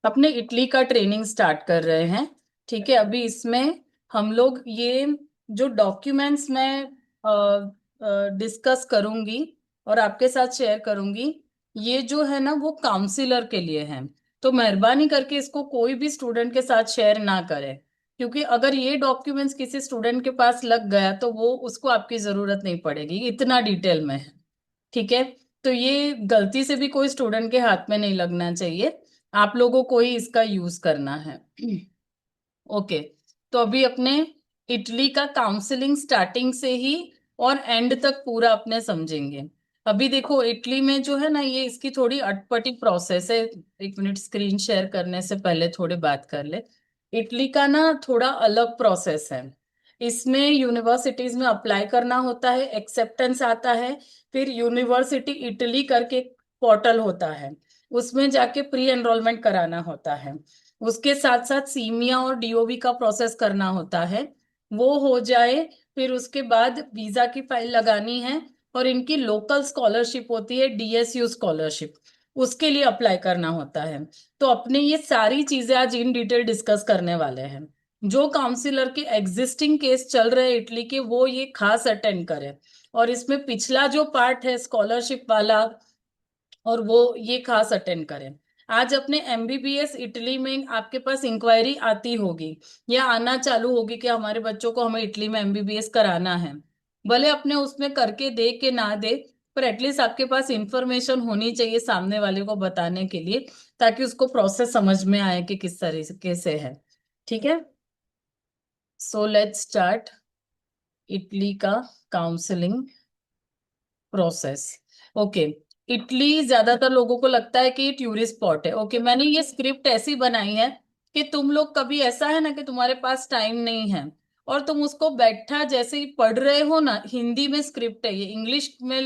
अपने इटली का training start कर रहे हैं। ठीक है, अभी इसमें हम लोग ये जो डॉक्यूमेंट्स मैं डिस्कस करूंगी और आपके साथ शेयर करूंगी, ये जो है ना वो काउंसलर के लिए है। तो मेहरबानी करके इसको कोई भी स्टूडेंट के साथ शेयर ना करें, क्योंकि अगर ये डॉक्यूमेंट्स किसी स्टूडेंट के पास लग गया तो वो उसको आपकी जरूरत नहीं पड़ेगी, इतना डिटेल में है। ठीक है, तो ये गलती से भी कोई स्टूडेंट के हाथ में नहीं लगना चाहिए, आप लोगों को ही इसका यूज करना है। ओके, तो अभी अपने इटली का काउंसलिंग स्टार्टिंग से ही और एंड तक पूरा अपने समझेंगे। अभी देखो इटली में जो है ना, ये इसकी थोड़ी अटपटी प्रोसेस है। एक मिनट, स्क्रीन शेयर करने से पहले थोड़ी बात कर ले। इटली का ना थोड़ा अलग प्रोसेस है। इसमें यूनिवर्सिटीज में अप्लाई करना होता है, एक्सेप्टेंस आता है, फिर यूनिवर्सिटी इटली करके पोर्टल होता है, उसमें जाके प्री एनरोलमेंट कराना होता है। उसके साथ साथ सीमिया और डीओवी का प्रोसेस करना होता है। वो हो जाए, फिर उसके बाद वीजा की फाइल लगानी है, और इनकी लोकल स्कॉलरशिप होती है, डीएसयू स्कॉलरशिप, उसके लिए अप्लाई करना होता है। तो अपने ये सारी चीजें आज इन डिटेल डिस्कस करने वाले हैं। जो काउंसिलर के एग्जिस्टिंग केस चल रहे हैं इटली के, वो ये खास अटेंड करें। और इसमें पिछला जो पार्ट है स्कॉलरशिप वाला, और वो ये खास अटेंड करें। आज अपने एमबीबीएस इटली में आपके पास इंक्वायरी आती होगी या आना चालू होगी कि हमारे बच्चों को हमें इटली में एमबीबीएस कराना है। भले अपने उसमें करके दे के ना दे, पर एटलीस्ट आपके पास इंफॉर्मेशन होनी चाहिए सामने वाले को बताने के लिए, ताकि उसको प्रोसेस समझ में आए कि किस तरीके से है। ठीक है, सो लेट्स स्टार्ट इटली का काउंसलिंग प्रोसेस। ओके, इटली ज्यादातर लोगों को लगता है कि ये टूरिस्ट स्पॉट है। ओके, मैंने ये स्क्रिप्ट ऐसी बनाई है कि तुम लोग कभी ऐसा है ना कि तुम्हारे पास टाइम नहीं है और तुम उसको बैठा जैसे ही पढ़ रहे हो ना, हिंदी में स्क्रिप्ट है, ये इंग्लिश में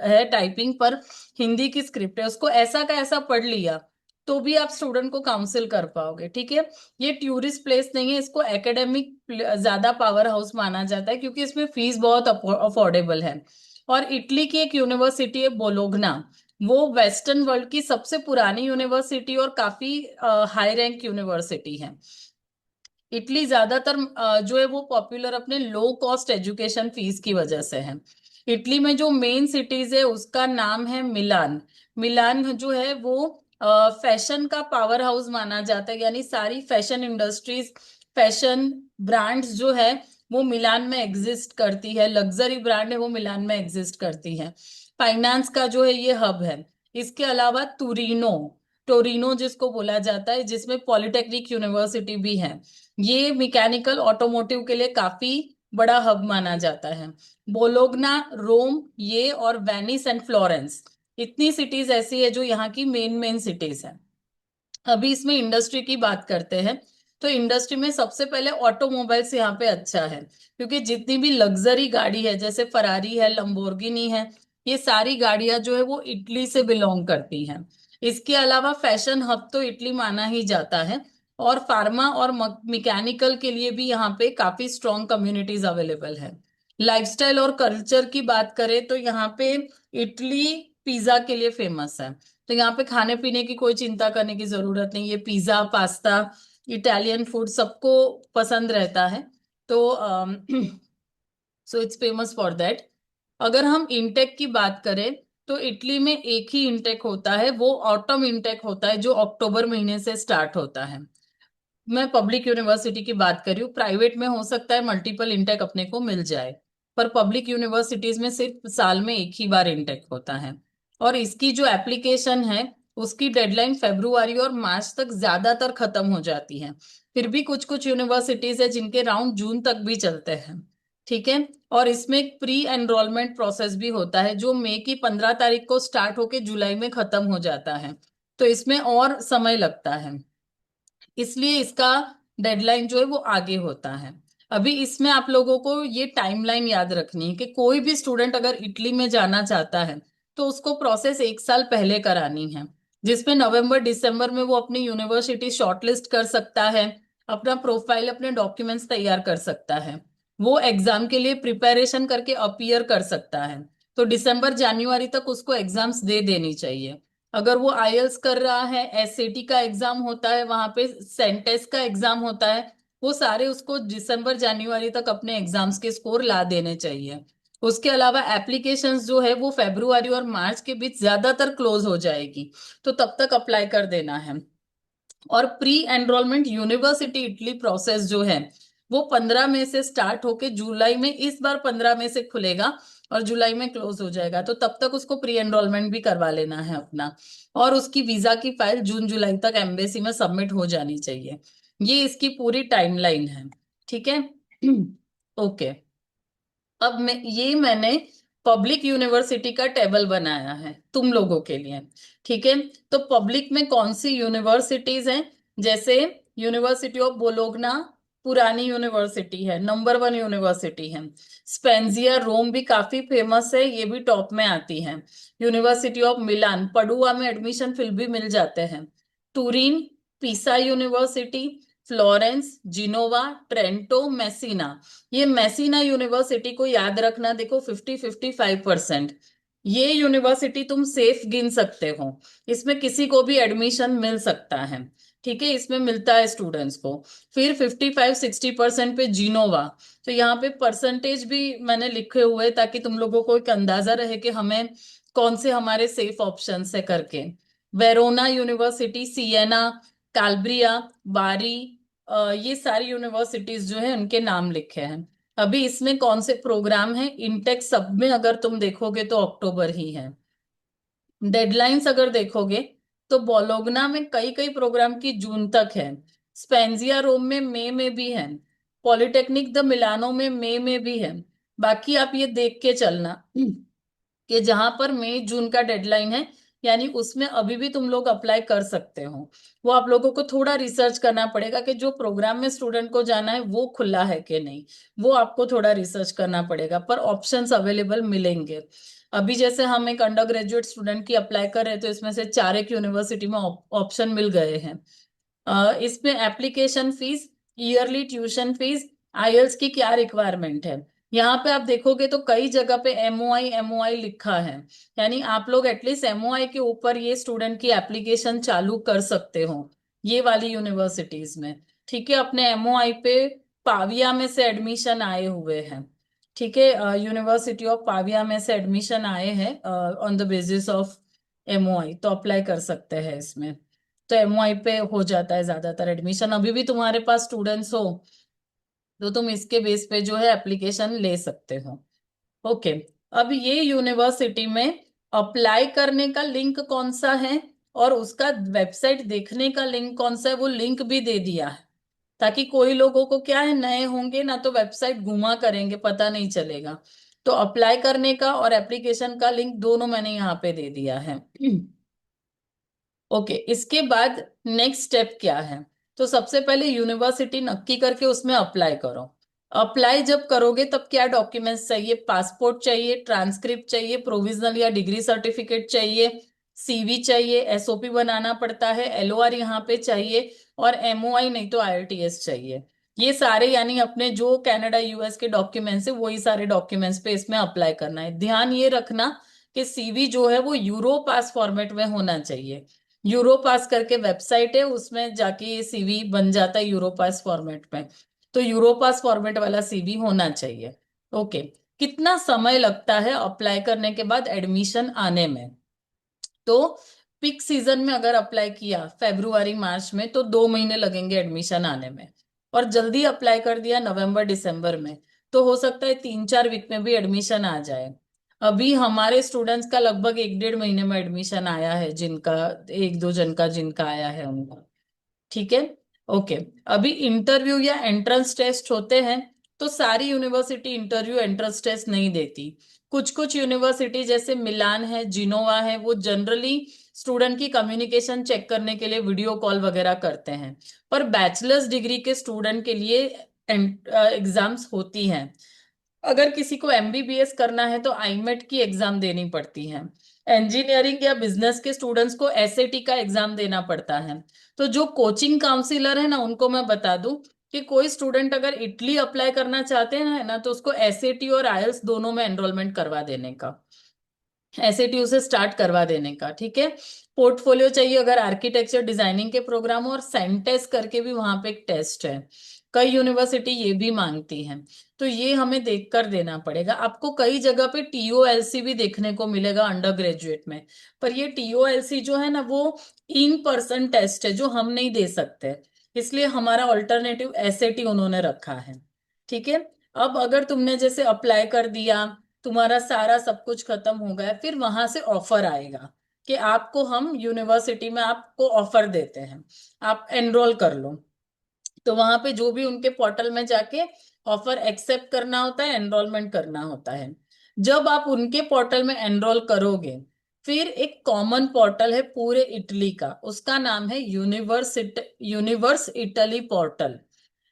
है टाइपिंग पर, हिंदी की स्क्रिप्ट है, उसको ऐसा का ऐसा पढ़ लिया तो भी आप स्टूडेंट को काउंसिल कर पाओगे। ठीक है, ये टूरिस्ट प्लेस नहीं है, इसको एकेडमिक ज्यादा पावर हाउस माना जाता है, क्योंकि इसमें फीस बहुत अफोर्डेबल है। और इटली की एक यूनिवर्सिटी है बोलोग्ना, वो वेस्टर्न वर्ल्ड की सबसे पुरानी यूनिवर्सिटी और काफी हाई रैंक यूनिवर्सिटी है। इटली ज्यादातर जो है वो पॉपुलर अपने लो कॉस्ट एजुकेशन फीस की वजह से है। इटली में जो मेन सिटीज है उसका नाम है मिलान। मिलान जो है वो फैशन का पावर हाउस माना जाता है, यानी सारी फैशन इंडस्ट्रीज, फैशन ब्रांड्स जो है वो मिलान में एग्जिस्ट करती है, लग्जरी ब्रांड है वो मिलान में एग्जिस्ट करती है। फाइनेंस का जो है ये हब है। इसके अलावा तुरिनो, टोरिनो जिसको बोला जाता है, जिसमें पॉलिटेक्निक यूनिवर्सिटी भी है, ये मैकेनिकल ऑटोमोटिव के लिए काफी बड़ा हब माना जाता है। बोलोग्ना, रोम, ये और वेनिस एंड फ्लोरेंस, इतनी सिटीज ऐसी है जो यहाँ की मेन मेन सिटीज है। अभी इसमें इंडस्ट्री की बात करते हैं, तो इंडस्ट्री में सबसे पहले ऑटोमोबाइल्स यहाँ पे अच्छा है, क्योंकि जितनी भी लग्जरी गाड़ी है जैसे फरारी है, लंबोर्गिनी है, ये सारी गाड़ियां जो है वो इटली से बिलोंग करती हैं। इसके अलावा फैशन हब तो इटली माना ही जाता है, और फार्मा और मैकेनिकल के लिए भी यहाँ पे काफी स्ट्रॉन्ग कम्युनिटीज अवेलेबल है। लाइफस्टाइल और कल्चर की बात करें तो यहाँ पे इटली पिज्जा के लिए फेमस है। तो यहाँ पे खाने पीने की कोई चिंता करने की जरूरत नहीं, ये पिज्जा, पास्ता, इटालियन फूड सबको पसंद रहता है। तो so it's famous for that. अगर हम इंटेक की बात करें तो इटली में एक ही इंटेक होता है, वो ऑटम इंटेक होता है, जो अक्टूबर महीने से स्टार्ट होता है। मैं पब्लिक यूनिवर्सिटी की बात कर रही हूँ, प्राइवेट में हो सकता है मल्टीपल इंटेक अपने को मिल जाए, पर पब्लिक यूनिवर्सिटीज में सिर्फ साल में एक ही बार इंटेक होता है। और इसकी जो एप्लीकेशन है उसकी डेडलाइन फरवरी और मार्च तक ज्यादातर खत्म हो जाती है। फिर भी कुछ कुछ यूनिवर्सिटीज है जिनके राउंड जून तक भी चलते हैं। ठीक है, और इसमें एक प्री एनरोलमेंट प्रोसेस भी होता है, जो मई की 15 तारीख को स्टार्ट होके जुलाई में खत्म हो जाता है। तो इसमें और समय लगता है, इसलिए इसका डेडलाइन जो है वो आगे होता है। अभी इसमें आप लोगों को ये टाइमलाइन याद रखनी है कि कोई भी स्टूडेंट अगर इटली में जाना चाहता है तो उसको प्रोसेस एक साल पहले करानी है, जिसमें नवंबर दिसंबर में वो अपनी यूनिवर्सिटी शॉर्टलिस्ट कर सकता है, अपना प्रोफाइल, अपने डॉक्यूमेंट्स तैयार कर सकता है, वो एग्जाम के लिए प्रिपरेशन करके अपीयर कर सकता है। तो दिसंबर जनवरी तक उसको एग्जाम्स दे देनी चाहिए। अगर वो आईएल्स कर रहा है, एसएटी का एग्जाम होता है, वहां पे सेंटेस का एग्जाम होता है, वो सारे उसको दिसंबर जनवरी तक अपने एग्जाम्स के स्कोर ला देने चाहिए। उसके अलावा एप्लीकेशंस जो है वो फरवरी और मार्च के बीच ज्यादातर क्लोज हो जाएगी, तो तब तक अप्लाई कर देना है। और pre enrolment university Italy process जो है वो 15 मई से स्टार्ट होके जुलाई में, इस बार 15 मई से खुलेगा और जुलाई में क्लोज हो जाएगा, तो तब तक उसको प्री एनरोलमेंट भी करवा लेना है अपना। और उसकी वीजा की फाइल जून जुलाई तक एम्बेसी में सबमिट हो जानी चाहिए। ये इसकी पूरी टाइमलाइन है। ठीक है। ओके। अब मैंने पब्लिक यूनिवर्सिटी का टेबल बनाया है तुम लोगों के लिए। ठीक है। तो पब्लिक में कौन सी यूनिवर्सिटीज हैं? जैसे यूनिवर्सिटी ऑफ बोलोग्ना पुरानी यूनिवर्सिटी है, नंबर 1 यूनिवर्सिटी है। स्पेंजिया रोम भी काफी फेमस है, ये भी टॉप में आती है। यूनिवर्सिटी ऑफ मिलान, पडुआ में एडमिशन फिर भी मिल जाते हैं। टूरिन, पीसा यूनिवर्सिटी, फ्लोरेंस, जिनोवा, ट्रेंटो, मेसिना। ये मेसिना यूनिवर्सिटी को याद रखना, देखो 50-55%। ये यूनिवर्सिटी तुम सेफ गिन सकते हो, इसमें किसी को भी एडमिशन मिल सकता है। ठीक है, इसमें मिलता है स्टूडेंट्स को। फिर 55-60% पे जिनोवा। तो यहाँ पे परसेंटेज भी मैंने लिखे हुए ताकि तुम लोगों को एक अंदाजा रहे कि हमें कौन से हमारे सेफ ऑप्शन है करके। वेरोना यूनिवर्सिटी, सिएना, कैलब्रिया, बारी, ये सारी यूनिवर्सिटीज जो है उनके नाम लिखे हैं। अभी इसमें कौन से प्रोग्राम है? इंटेक सब में अगर तुम देखोगे तो अक्टूबर ही है। डेडलाइंस अगर देखोगे तो बोलोग्ना में कई कई प्रोग्राम की जून तक है। स्पेंजिया रोम में मई में भी है। पॉलिटेक्निक द मिलानो में मई में भी है। बाकी आप ये देख के चलना कि जहां पर मई जून का डेडलाइन है, यानी उसमें अभी भी तुम लोग अप्लाई कर सकते हो। वो आप लोगों को थोड़ा रिसर्च करना पड़ेगा कि जो प्रोग्राम में स्टूडेंट को जाना है वो खुला है कि नहीं, वो आपको थोड़ा रिसर्च करना पड़ेगा, पर ऑप्शंस अवेलेबल मिलेंगे। अभी जैसे हम एक अंडर ग्रेजुएट स्टूडेंट की अप्लाई कर रहे हैं तो इसमें से 4 एक यूनिवर्सिटी में ऑप्शन मिल गए हैं। इसमें application fees, yearly tuition fees, IELTS की क्या रिक्वायरमेंट है, यहाँ पे आप देखोगे तो कई जगह पे एमओआई लिखा है। यानी आप लोग एटलीस्ट एमओआई के ऊपर ये स्टूडेंट की एप्लीकेशन चालू कर सकते हो ये वाली यूनिवर्सिटीज में। ठीक है, अपने एमओआई पे पाविया में से एडमिशन आए हुए हैं। ठीक है, यूनिवर्सिटी ऑफ पाविया में से एडमिशन आए हैं on the basis of MOI, तो अप्लाई कर सकते हैं इसमें। तो एमओआई पे हो जाता है ज्यादातर एडमिशन, अभी भी तुम्हारे पास स्टूडेंट्स हो तो तुम इसके बेस पे जो है एप्लीकेशन ले सकते हो। ओके। अब ये यूनिवर्सिटी में अप्लाई करने का लिंक कौन सा है और उसका वेबसाइट देखने का लिंक कौन सा है, वो लिंक भी दे दिया है, ताकि कोई लोगों को क्या है, नए होंगे ना तो वेबसाइट घुमा करेंगे, पता नहीं चलेगा। तो अप्लाई करने का और एप्लीकेशन का लिंक दोनों मैंने यहाँ पे दे दिया है। ओके, इसके बाद नेक्स्ट स्टेप क्या है? तो सबसे पहले यूनिवर्सिटी नक्की करके उसमें अप्लाई करो। अप्लाई जब करोगे तब क्या डॉक्यूमेंट्स चाहिए? पासपोर्ट चाहिए, ट्रांसक्रिप्ट चाहिए, प्रोविजनल या डिग्री सर्टिफिकेट चाहिए, सीवी चाहिए, एसओपी बनाना पड़ता है, एलओआर यहाँ पे चाहिए, और एमओआई नहीं तो आईएलटीएस चाहिए। ये सारे यानी अपने जो कनाडा यूएस के डॉक्यूमेंट्स है वही सारे डॉक्यूमेंट्स पे इसमें अप्लाई करना है। ध्यान ये रखना कि सीवी जो है वो यूरो पास फॉर्मेट में होना चाहिए। यूरोपास करके वेबसाइट है, उसमें जाके ये सीवी बन जाता है यूरोपास फॉर्मेट में। तो यूरोपास फॉर्मेट वाला सीवी होना चाहिए। ओके। कितना समय लगता है अप्लाई करने के बाद एडमिशन आने में? तो पिक सीजन में अगर अप्लाई किया फरवरी मार्च में तो 2 महीने लगेंगे एडमिशन आने में। और जल्दी अप्लाई कर दिया नवंबर दिसंबर में तो हो सकता है 3-4 वीक में भी एडमिशन आ जाए। अभी हमारे स्टूडेंट्स का लगभग 1-1.5 महीने में एडमिशन आया है, जिनका एक दो जन का जिनका आया है उनका। ठीक है। ओके। अभी इंटरव्यू या एंट्रेंस टेस्ट होते हैं, तो सारी यूनिवर्सिटी इंटरव्यू एंट्रेंस टेस्ट नहीं देती। कुछ कुछ यूनिवर्सिटी जैसे मिलान है, जिनोवा है, वो जनरली स्टूडेंट की कम्युनिकेशन चेक करने के लिए वीडियो कॉल वगैरह करते हैं। पर बैचलर्स डिग्री के स्टूडेंट के लिए एग्जाम्स होती हैं। अगर किसी को एमबीबीएस करना है तो आईमेट की एग्जाम देनी पड़ती है। इंजीनियरिंग या बिजनेस के स्टूडेंट्स को एसएटी का एग्जाम देना पड़ता है। तो जो कोचिंग काउंसिलर है ना उनको मैं बता दूं कि कोई स्टूडेंट अगर इटली अप्लाई करना चाहते हैं ना तो उसको एसएटी और आईएल्स दोनों में एनरोलमेंट करवा देने का। एसएटी से स्टार्ट करवा देने का, ठीक है। पोर्टफोलियो चाहिए अगर आर्किटेक्चर डिजाइनिंग के प्रोग्राम हो, और सेंटेस्ट करके भी वहां पे एक टेस्ट है, कई यूनिवर्सिटी ये भी मांगती हैं। तो ये हमें देख कर देना पड़ेगा। आपको कई जगह पे टीओएलसी भी देखने को मिलेगा अंडर ग्रेजुएट में, पर ये टीओएलसी जो है ना वो इन पर्सन टेस्ट है जो हम नहीं दे सकते, इसलिए हमारा ऑल्टरनेटिव एसएटी उन्होंने रखा है, ठीक है। अब अगर तुमने जैसे अप्लाई कर दिया, तुम्हारा सारा सब कुछ खत्म हो गया, फिर वहां से ऑफर आएगा कि आपको हम यूनिवर्सिटी में आपको ऑफर देते हैं, आप एनरोल कर लो। तो वहां पे जो भी उनके पोर्टल में जाके ऑफर एक्सेप्ट करना होता है, एनरोलमेंट करना होता है। जब आप उनके पोर्टल में एनरोल करोगे, फिर एक कॉमन पोर्टल है पूरे इटली का, उसका नाम है यूनिवर्स इटली पोर्टल।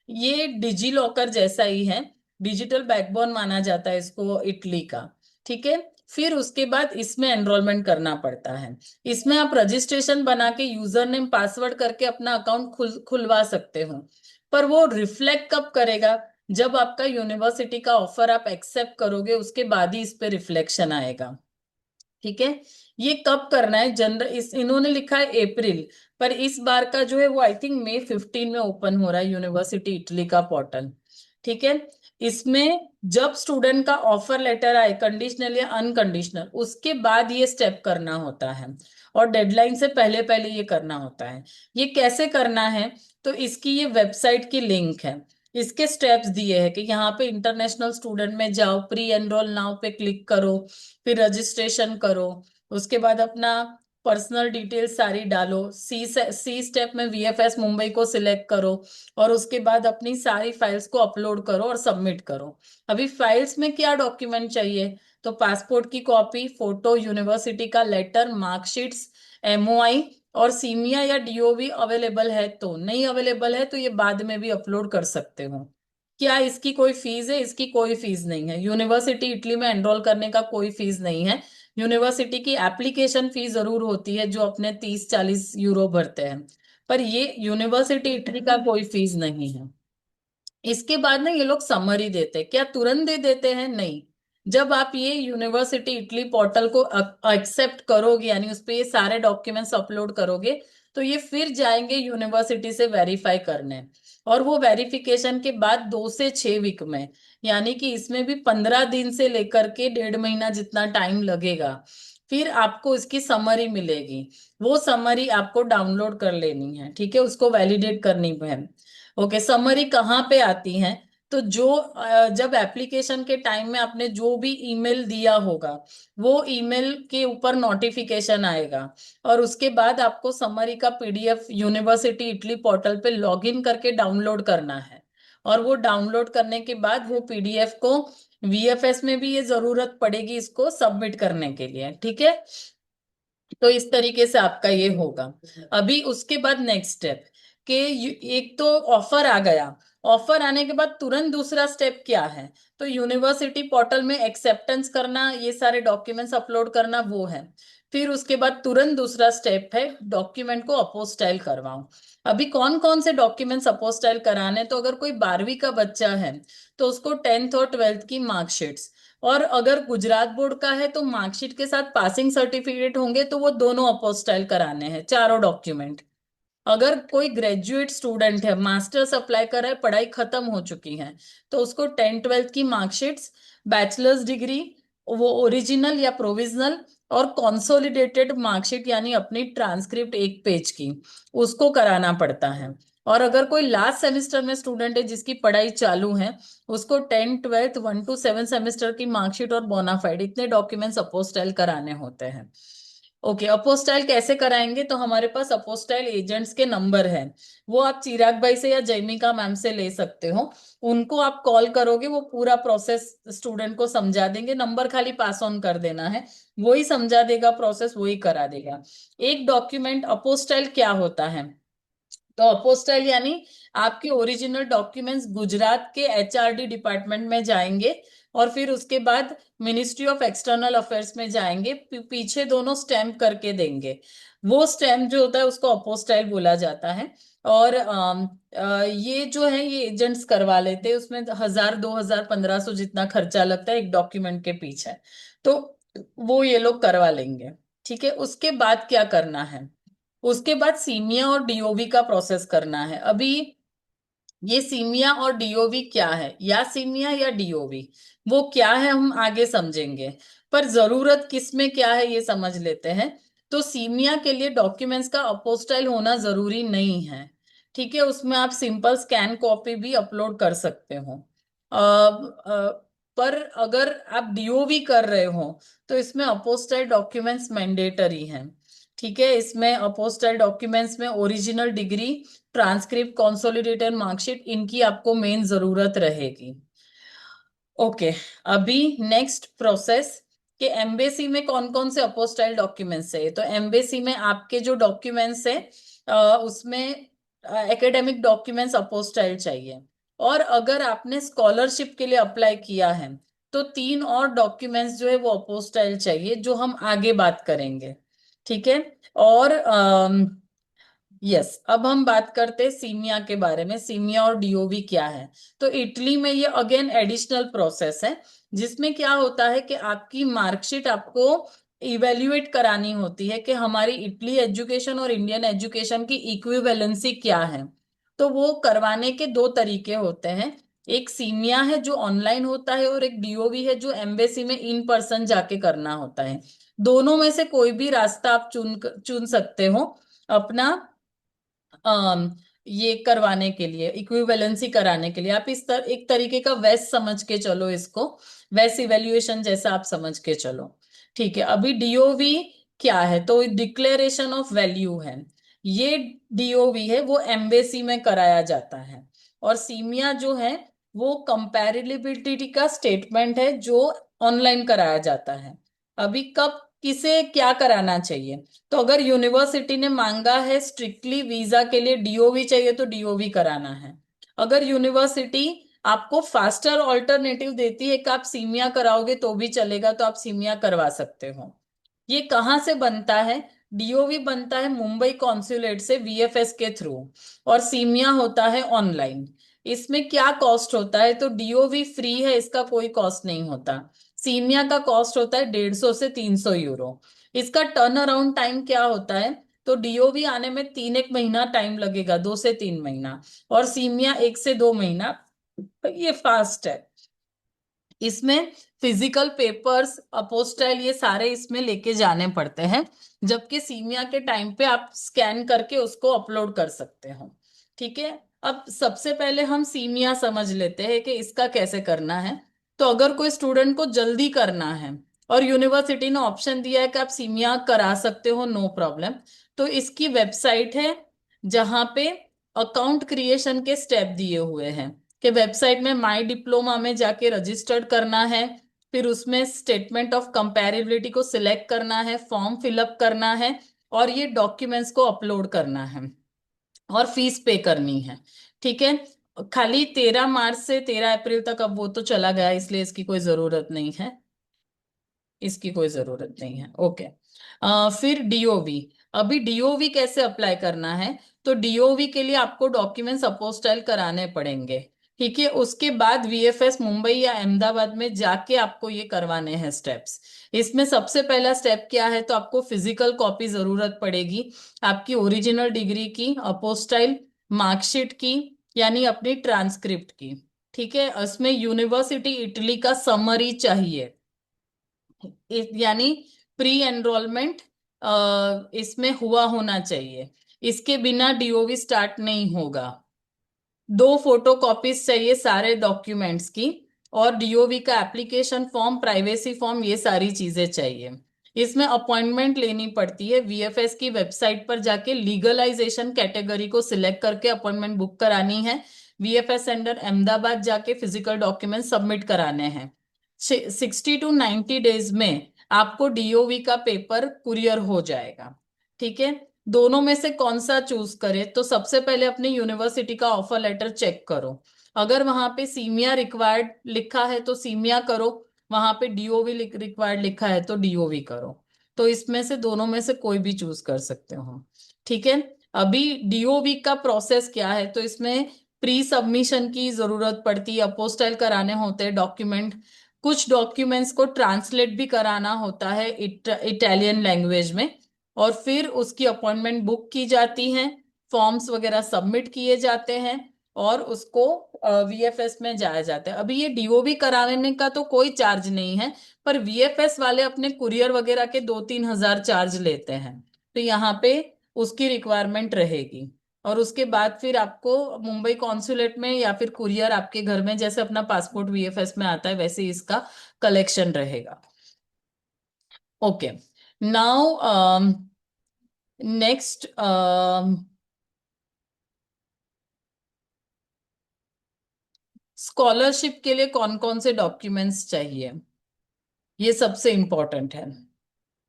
ये डिजी लॉकर जैसा ही है, डिजिटल बैकबोन माना जाता है इसको इटली का, ठीक है। फिर उसके बाद इसमें एनरोलमेंट करना पड़ता है। इसमें आप रजिस्ट्रेशन बना के यूजर नेम पासवर्ड करके अपना अकाउंट खुलवा सकते हो, पर वो रिफ्लेक्ट कब करेगा, जब आपका यूनिवर्सिटी का ऑफर आप एक्सेप्ट करोगे उसके बाद ही इस पे रिफ्लेक्शन आएगा, ठीक है। ये कब करना है, जनरल इस इन्होंने लिखा है अप्रैल, पर इस बार का जो है वो आई थिंक मई 15 में ओपन हो रहा है यूनिवर्सिटी इटली का पोर्टल, ठीक है। इसमें जब स्टूडेंट का ऑफर लेटर आए, कंडीशनल या अनकंडीशनल, उसके बाद ये स्टेप करना होता है, और डेडलाइन से पहले पहले ये करना होता है। ये कैसे करना है, तो इसकी ये वेबसाइट की लिंक है, इसके स्टेप्स दिए हैं कि यहाँ पे इंटरनेशनल स्टूडेंट में जाओ, प्री एनरोल नाउ पे क्लिक करो, फिर रजिस्ट्रेशन करो, उसके बाद अपना पर्सनल डिटेल्स सारी डालो, सी स्टेप में वीएफएस मुंबई को सिलेक्ट करो, और उसके बाद अपनी सारी फाइल्स को अपलोड करो और सबमिट करो। अभी फाइल्स में क्या डॉक्यूमेंट चाहिए, तो पासपोर्ट की कॉपी, फोटो, यूनिवर्सिटी का लेटर, मार्कशीट्स, एमओआई, और सीमिया या डीओवी अवेलेबल है, तो नहीं अवेलेबल है तो ये बाद में भी अपलोड कर सकते हो। क्या इसकी कोई फीस है, इसकी कोई फीस नहीं है, यूनिवर्सिटी इटली में एनरोल करने का कोई फीस नहीं है। यूनिवर्सिटी की एप्लीकेशन फीस जरूर होती है जो अपने 30-40 यूरो भरते हैं, पर ये यूनिवर्सिटी इटली का कोई फीस नहीं है। इसके बाद ना ये लोग समरी देते हैं, क्या तुरंत दे देते हैं, नहीं। जब आप ये यूनिवर्सिटी इटली पोर्टल को एक्सेप्ट करोगे, यानी उस पे ये सारे डॉक्यूमेंट्स अपलोड करोगे, तो ये फिर जाएंगे यूनिवर्सिटी से वेरीफाई करने, और वो वेरिफिकेशन के बाद 2 से 6 वीक में, यानी कि इसमें भी 15 दिन से लेकर के 1.5 महीना जितना टाइम लगेगा, फिर आपको इसकी समरी मिलेगी। वो समरी आपको डाउनलोड कर लेनी है, ठीक है, उसको वैलिडेट करनी है। ओके, समरी कहाँ पे आती है, तो जो जब एप्लीकेशन के टाइम में आपने जो भी ईमेल दिया होगा, वो ईमेल के ऊपर नोटिफिकेशन आएगा, और उसके बाद आपको समरी का पीडीएफ यूनिवर्सिटी इटली पोर्टल पे लॉगिन करके डाउनलोड करना है, और वो डाउनलोड करने के बाद वो पीडीएफ को वीएफएस में भी ये जरूरत पड़ेगी इसको सबमिट करने के लिए, ठीक है। तो इस तरीके से आपका ये होगा। अभी उसके बाद नेक्स्ट स्टेप कि एक तो ऑफर आ गया, ऑफर आने के बाद तुरंत दूसरा स्टेप क्या है, तो यूनिवर्सिटी पोर्टल में एक्सेप्टेंस करना, ये सारे डॉक्यूमेंट्स अपलोड करना, वो है। फिर उसके बाद तुरंत दूसरा स्टेप है डॉक्यूमेंट को अपोस्टाइल करवाओ। अभी कौन कौन से डॉक्यूमेंट्स अपोस्टाइल कराने, तो अगर कोई 12वीं का बच्चा है तो उसको 10th और 12th की मार्कशीट्स, और अगर गुजरात बोर्ड का है तो मार्कशीट के साथ पासिंग सर्टिफिकेट होंगे, तो वो दोनों अपोस्टाइल कराने हैं, चारों डॉक्यूमेंट। अगर कोई ग्रेजुएट स्टूडेंट है, मास्टर्स अप्लाई कर रहा है, पढ़ाई खत्म हो चुकी है, तो उसको 10th 12th की मार्कशीट्स, बैचलर्स डिग्री, वो ओरिजिनल या प्रोविजनल, और कंसोलिडेटेड मार्कशीट यानी अपनी ट्रांसक्रिप्ट 1 पेज की, उसको कराना पड़ता है। और अगर कोई लास्ट सेमेस्टर में स्टूडेंट है जिसकी पढ़ाई चालू है, उसको 10th 12th 1 to 7 सेमेस्टर की मार्कशीट और बोनाफाइड, इतने डॉक्यूमेंट्स अपोस्टाइल कराने होते हैं। ओके, अपोस्टाइल कैसे कराएंगे, तो हमारे पास अपोस्टाइल एजेंट्स के नंबर है, वो आप चिराग भाई से या जयमिका मैम से ले सकते हो। उनको आप कॉल करोगे, वो पूरा प्रोसेस स्टूडेंट को समझा देंगे, नंबर खाली पास ऑन कर देना है, वही समझा देगा, प्रोसेस वही करा देगा। एक डॉक्यूमेंट अपोस्टाइल क्या होता है, तो अपोस्टाइल यानी आपके ओरिजिनल डॉक्यूमेंट्स गुजरात के एचआरडी डिपार्टमेंट में जाएंगे, और फिर उसके बाद मिनिस्ट्री ऑफ एक्सटर्नल अफेयर्स में जाएंगे, पीछे दोनों स्टैम्प करके देंगे। वो स्टैम्प जो होता है उसको अपोस्टाइल बोला जाता है। और ये जो है ये एजेंट्स करवा लेते हैं, उसमें 1000 2000 1500 जितना खर्चा लगता है एक डॉक्यूमेंट के पीछे। तो वो ये लोग करवा लेंगे। ठीक है, उसके बाद क्या करना है, उसके बाद सीमिया और डीओवी का प्रोसेस करना है। अभी ये सीमिया और डीओवी क्या है, या सीमिया या डीओवी, वो क्या है हम आगे समझेंगे। पर जरूरत किस में क्या है ये समझ लेते हैं। तो सीमिया के लिए डॉक्यूमेंट्स का अपोस्टाइल होना जरूरी नहीं है। ठीक है, उसमें आप सिंपल स्कैन कॉपी भी अपलोड कर सकते हो। पर अगर आप डीओवी कर रहे हो तो इसमें अपोस्टाइल डॉक्यूमेंट्स मैंडेटरी हैं। ठीक है, इसमें अपोस्टाइल डॉक्यूमेंट्स में original degree, transcript, consolidated marksheet, इनकी आपको मेन जरूरत रहेगी। ओके, अभी नेक्स्ट प्रोसेस कि एम्बेसी में कौन कौन से अपोस्टाइल डॉक्यूमेंट्स है। तो एम्बेसी में आपके जो डॉक्यूमेंट्स है उसमें एकेडमिक डॉक्यूमेंट्स अपोस्टाइल चाहिए। और अगर आपने स्कॉलरशिप के लिए अप्लाई किया है तो 3 और डॉक्यूमेंट्स जो है वो अपोस्टाइल चाहिए, जो हम आगे बात करेंगे। ठीक है, और यस, अब हम बात करते हैं सीमिया के बारे में। सीमिया और डीओवी क्या है। तो इटली में ये अगेन एडिशनल प्रोसेस है, जिसमें क्या होता है कि आपकी मार्कशीट आपको इवेल्युएट करानी होती है कि हमारी इटली एजुकेशन और इंडियन एजुकेशन की इक्विवेलेंसी क्या है। तो वो करवाने के दो तरीके होते हैं। एक सीमिया है जो ऑनलाइन होता है, और एक डीओवी है जो एम्बेसी में इन पर्सन जाके करना होता है। दोनों में से कोई भी रास्ता आप चुन चुन सकते हो अपना ये करवाने के लिए, इक्विवेलेंसी कराने के लिए। आप एक तरीके का वैस समझ के चलो इसको, वैस इवेल्युएशन जैसा आप समझ के चलो। ठीक है, अभी डीओवी क्या है, तो डिक्लेरेशन ऑफ वैल्यू है। ये डीओवी है वो एम्बेसी में कराया जाता है। और सीमिया जो है वो कंपैरेबिलिटी का स्टेटमेंट है जो ऑनलाइन कराया जाता है। अभी कब किसे क्या कराना चाहिए। तो अगर यूनिवर्सिटी ने मांगा है स्ट्रिक्टली वीजा के लिए डीओवी चाहिए तो डीओवी कराना है। अगर यूनिवर्सिटी आपको फास्टर ऑल्टरनेटिव देती है कि आप सीमिया कराओगे तो भी चलेगा, तो आप सीमिया करवा सकते हो। ये कहाँ से बनता है, डीओवी बनता है मुंबई कॉन्सुलेट से वीएफएस के थ्रू, और सीमिया होता है ऑनलाइन। इसमें क्या कॉस्ट होता है, तो डीओवी फ्री है, इसका कोई कॉस्ट नहीं होता। सीमिया का कॉस्ट होता है 150 से 300 यूरो। इसका टर्न अराउंड टाइम क्या होता है, तो डीओवी आने में 3 एक महीना टाइम लगेगा, 2 से 3 महीना। और सीमिया 1 से 2 महीना। तो ये फास्ट है। इसमें फिजिकल पेपर्स, अपोस्टाइल, ये सारे इसमें लेके जाने पड़ते हैं। जबकि सीमिया के टाइम पे आप स्कैन करके उसको अपलोड कर सकते हो। ठीक है, अब सबसे पहले हम सीमिया समझ लेते हैं कि इसका कैसे करना है। तो अगर कोई स्टूडेंट को जल्दी करना है और यूनिवर्सिटी ने ऑप्शन दिया है कि आप सीमिया करा सकते हो, नो प्रॉब्लम, तो इसकी वेबसाइट है जहां पे अकाउंट क्रिएशन के स्टेप दिए हुए हैं कि वेबसाइट में माई डिप्लोमा में जाके रजिस्टर्ड करना है। फिर उसमें स्टेटमेंट ऑफ कंपैरेबिलिटी को सिलेक्ट करना है, फॉर्म फिलअप करना है, और ये डॉक्यूमेंट्स को अपलोड करना है, और फीस पे करनी है। ठीक है, खाली 13 मार्च से 13 अप्रैल तक, अब वो तो चला गया इसलिए इसकी कोई जरूरत नहीं है, इसकी कोई जरूरत नहीं है। ओके, फिर डीओवी। अभी डीओवी कैसे अप्लाई करना है, तो डीओवी के लिए आपको डॉक्यूमेंट्स अपोस्टाइल कराने पड़ेंगे। ठीक है, उसके बाद वीएफएस मुंबई या अहमदाबाद में जाके आपको ये करवाने हैं स्टेप्स। इसमें सबसे पहला स्टेप क्या है, तो आपको फिजिकल कॉपी जरूरत पड़ेगी आपकी ओरिजिनल डिग्री की, अपोस्टाइल मार्कशीट की, यानी अपनी ट्रांसक्रिप्ट की। ठीक है, उसमें यूनिवर्सिटी इटली का समरी चाहिए, यानी प्री एनरोलमेंट इसमें हुआ होना चाहिए। इसके बिना डीओवी स्टार्ट नहीं होगा। 2 फोटो कॉपीज चाहिए सारे डॉक्यूमेंट्स की, और डीओवी का एप्लीकेशन फॉर्म, प्राइवेसी फॉर्म, ये सारी चीजें चाहिए। इसमें अपॉइंटमेंट लेनी पड़ती है, वीएफएस की वेबसाइट पर जाके लीगलाइजेशन कैटेगरी को सिलेक्ट करके अपॉइंटमेंट बुक करानी है। वीएफएस सेंटर अहमदाबाद जाके फिजिकल डॉक्यूमेंट सबमिट कराने हैं। 60 to 90 डेज में आपको डीओवी का पेपर कुरियर हो जाएगा। ठीक है, दोनों में से कौन सा चूज करें, तो सबसे पहले अपनी यूनिवर्सिटी का ऑफर लेटर चेक करो। अगर वहां पे सीमिया रिक्वायर्ड लिखा है तो सीमिया करो, वहां पे डीओवी रिक्वायर्ड लिखा है तो डीओवी करो। तो इसमें से दोनों में से कोई भी चूज कर सकते हो। ठीक है, अभी डीओवी का प्रोसेस क्या है, तो इसमें प्री सबमिशन की जरूरत पड़ती है, अपोस्टाइल कराने होते हैं डॉक्यूमेंट। कुछ डॉक्यूमेंट्स को ट्रांसलेट भी कराना होता है इटालियन लैंग्वेज में, और फिर उसकी अपॉइंटमेंट बुक की जाती है, फॉर्म्स वगैरह सबमिट किए जाते हैं, और उसको वीएफएस में जाया जाता है। अभी ये डीओबी कराने का तो कोई चार्ज नहीं है, पर वीएफएस वाले अपने कुरियर वगैरह के 2-3 हजार चार्ज लेते हैं। तो यहाँ पे उसकी रिक्वायरमेंट रहेगी। और उसके बाद फिर आपको मुंबई कॉन्सुलेट में या फिर कुरियर आपके घर में, जैसे अपना पासपोर्ट वीएफएस में आता है वैसे ही इसका कलेक्शन रहेगा। ओके, नाउ नेक्स्ट, स्कॉलरशिप के लिए कौन कौन से डॉक्यूमेंट्स चाहिए, ये सबसे इंपॉर्टेंट है।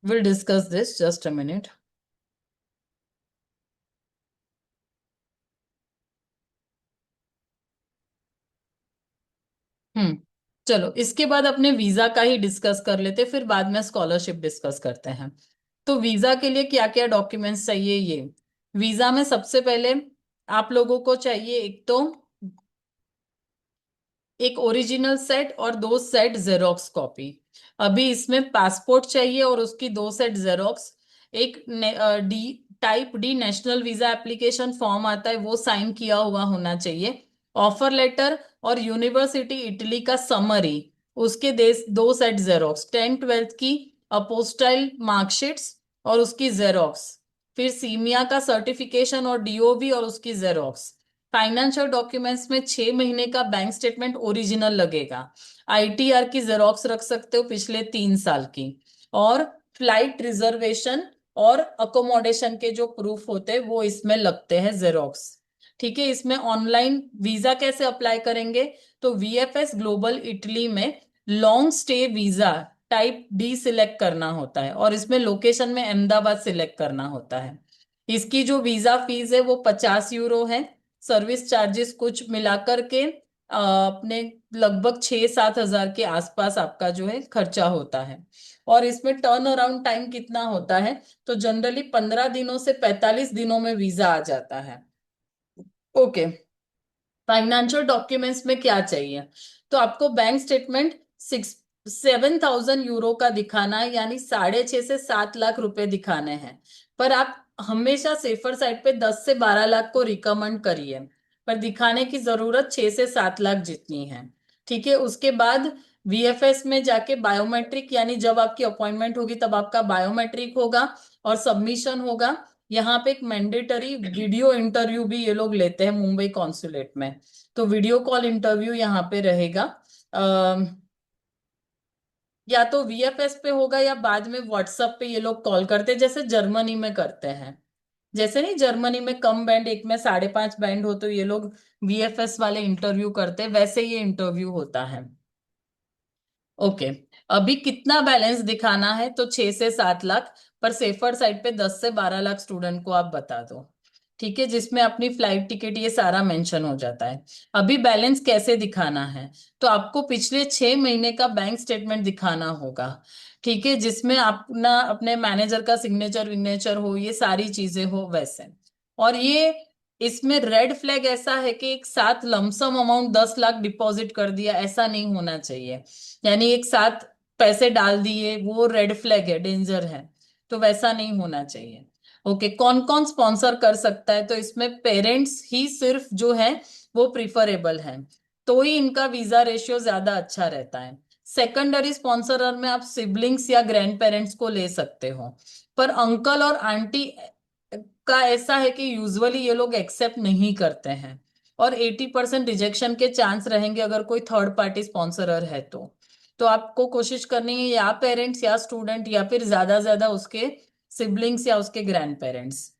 Will discuss this, just a minute. Hmm, चलो इसके बाद अपने वीजा का ही डिस्कस कर लेते, फिर बाद में स्कॉलरशिप डिस्कस करते हैं। तो वीजा के लिए क्या क्या डॉक्यूमेंट्स चाहिए ये। वीजा में सबसे पहले आप लोगों को चाहिए एक तो एक ओरिजिनल सेट और 2 सेट जेरोक्स कॉपी। अभी इसमें पासपोर्ट चाहिए और उसकी 2 सेट जेरोक्स। एक D type D national visa application form आता है, वो साइन किया हुआ होना चाहिए। ऑफर लेटर और यूनिवर्सिटी इटली का समरी, उसके देश 2 सेट जेरोक्स, 10th-12th की अपोस्टाइल मार्कशीट्स और उसकी जेरोक्स। फिर सीमिया का सर्टिफिकेशन और डीओवी और उसकी जेरोक्स। फाइनेंशियल डॉक्यूमेंट्स में 6 महीने का बैंक स्टेटमेंट ओरिजिनल लगेगा। आईटीआर की जेरोक्स रख सकते हो पिछले 3 साल की। और फ्लाइट रिजर्वेशन और अकोमोडेशन के जो प्रूफ होते हैं वो इसमें लगते हैं जेरोक्स। ठीक है, इसमें ऑनलाइन वीजा कैसे अप्लाई करेंगे, तो वीएफएस ग्लोबल इटली में long stay visa type D select करना होता है, और इसमें लोकेशन में अहमदाबाद सिलेक्ट करना होता है। इसकी जो वीजा फीस है वो 50 यूरो है। सर्विस चार्जेस कुछ मिलाकर के अपने लगभग 6-7 हजार के आसपास आपका जो है खर्चा होता है। और इसमें टर्न अराउंड टाइम कितना होता है, तो जनरली 15 दिनों से 45 दिनों में वीजा आ जाता है। ओके, फाइनेंशियल डॉक्यूमेंट्स में क्या चाहिए, तो आपको बैंक स्टेटमेंट 7,000 यूरो का दिखाना है, यानी 6.5 से 7 लाख रुपए दिखाने हैं। पर आप हमेशा सेफर साइड पे 10 से 12 लाख को रिकमेंड करिए, पर दिखाने की जरूरत 6 से 7 लाख जितनी है। ठीक है, उसके बाद वीएफएस में जाके बायोमेट्रिक, यानी जब आपकी अपॉइंटमेंट होगी तब आपका बायोमेट्रिक होगा और सबमिशन होगा। यहाँ पे एक मैंडेटरी वीडियो इंटरव्यू भी ये लोग लेते हैं मुंबई कॉन्सुलेट में। तो वीडियो कॉल इंटरव्यू यहाँ पे रहेगा। या तो वीएफएस पे होगा या बाद में व्हाट्सएप पे ये लोग कॉल करते हैं, जैसे जर्मनी में करते हैं। जैसे नहीं, जर्मनी में कम बैंड, एक में 5.5 बैंड हो, तो ये लोग वीएफएस वाले इंटरव्यू करते हैं, वैसे ये इंटरव्यू होता है। ओके, अभी कितना बैलेंस दिखाना है, तो 6 से 7 लाख, पर सेफर साइड पे 10 से 12 लाख स्टूडेंट को आप बता दो। ठीक है, जिसमें अपनी फ्लाइट टिकट ये सारा मेंशन हो जाता है। अभी बैलेंस कैसे दिखाना है, तो आपको पिछले 6 महीने का बैंक स्टेटमेंट दिखाना होगा। ठीक है, जिसमें अपना अपने मैनेजर का सिग्नेचर विग्नेचर हो, ये सारी चीजें हो वैसे। और ये इसमें रेड फ्लैग ऐसा है कि एक साथ लमसम अमाउंट 10 लाख डिपॉजिट कर दिया, ऐसा नहीं होना चाहिए। यानी एक साथ पैसे डाल दिए, वो रेड फ्लैग है, डेंजर है। तो वैसा नहीं होना चाहिए। ओके, कौन कौन स्पॉन्सर कर सकता है, तो इसमें पेरेंट्स ही सिर्फ जो है वो प्रिफरेबल है, तो ही इनका वीजा रेशियो ज्यादा अच्छा रहता है। सेकेंडरी स्पॉन्सरर में आप सिबलिंग्स या ग्रैंड पेरेंट्स को ले सकते हो, पर अंकल और आंटी का ऐसा है कि यूजुअली ये लोग एक्सेप्ट नहीं करते हैं, और 80% रिजेक्शन के चांस रहेंगे अगर कोई थर्ड पार्टी स्पॉन्सरर है तो आपको कोशिश करनी है या पेरेंट्स या स्टूडेंट या फिर ज्यादा ज्यादा उसके सिबलिंग्स या उसके ग्रैंड पेरेंट्स।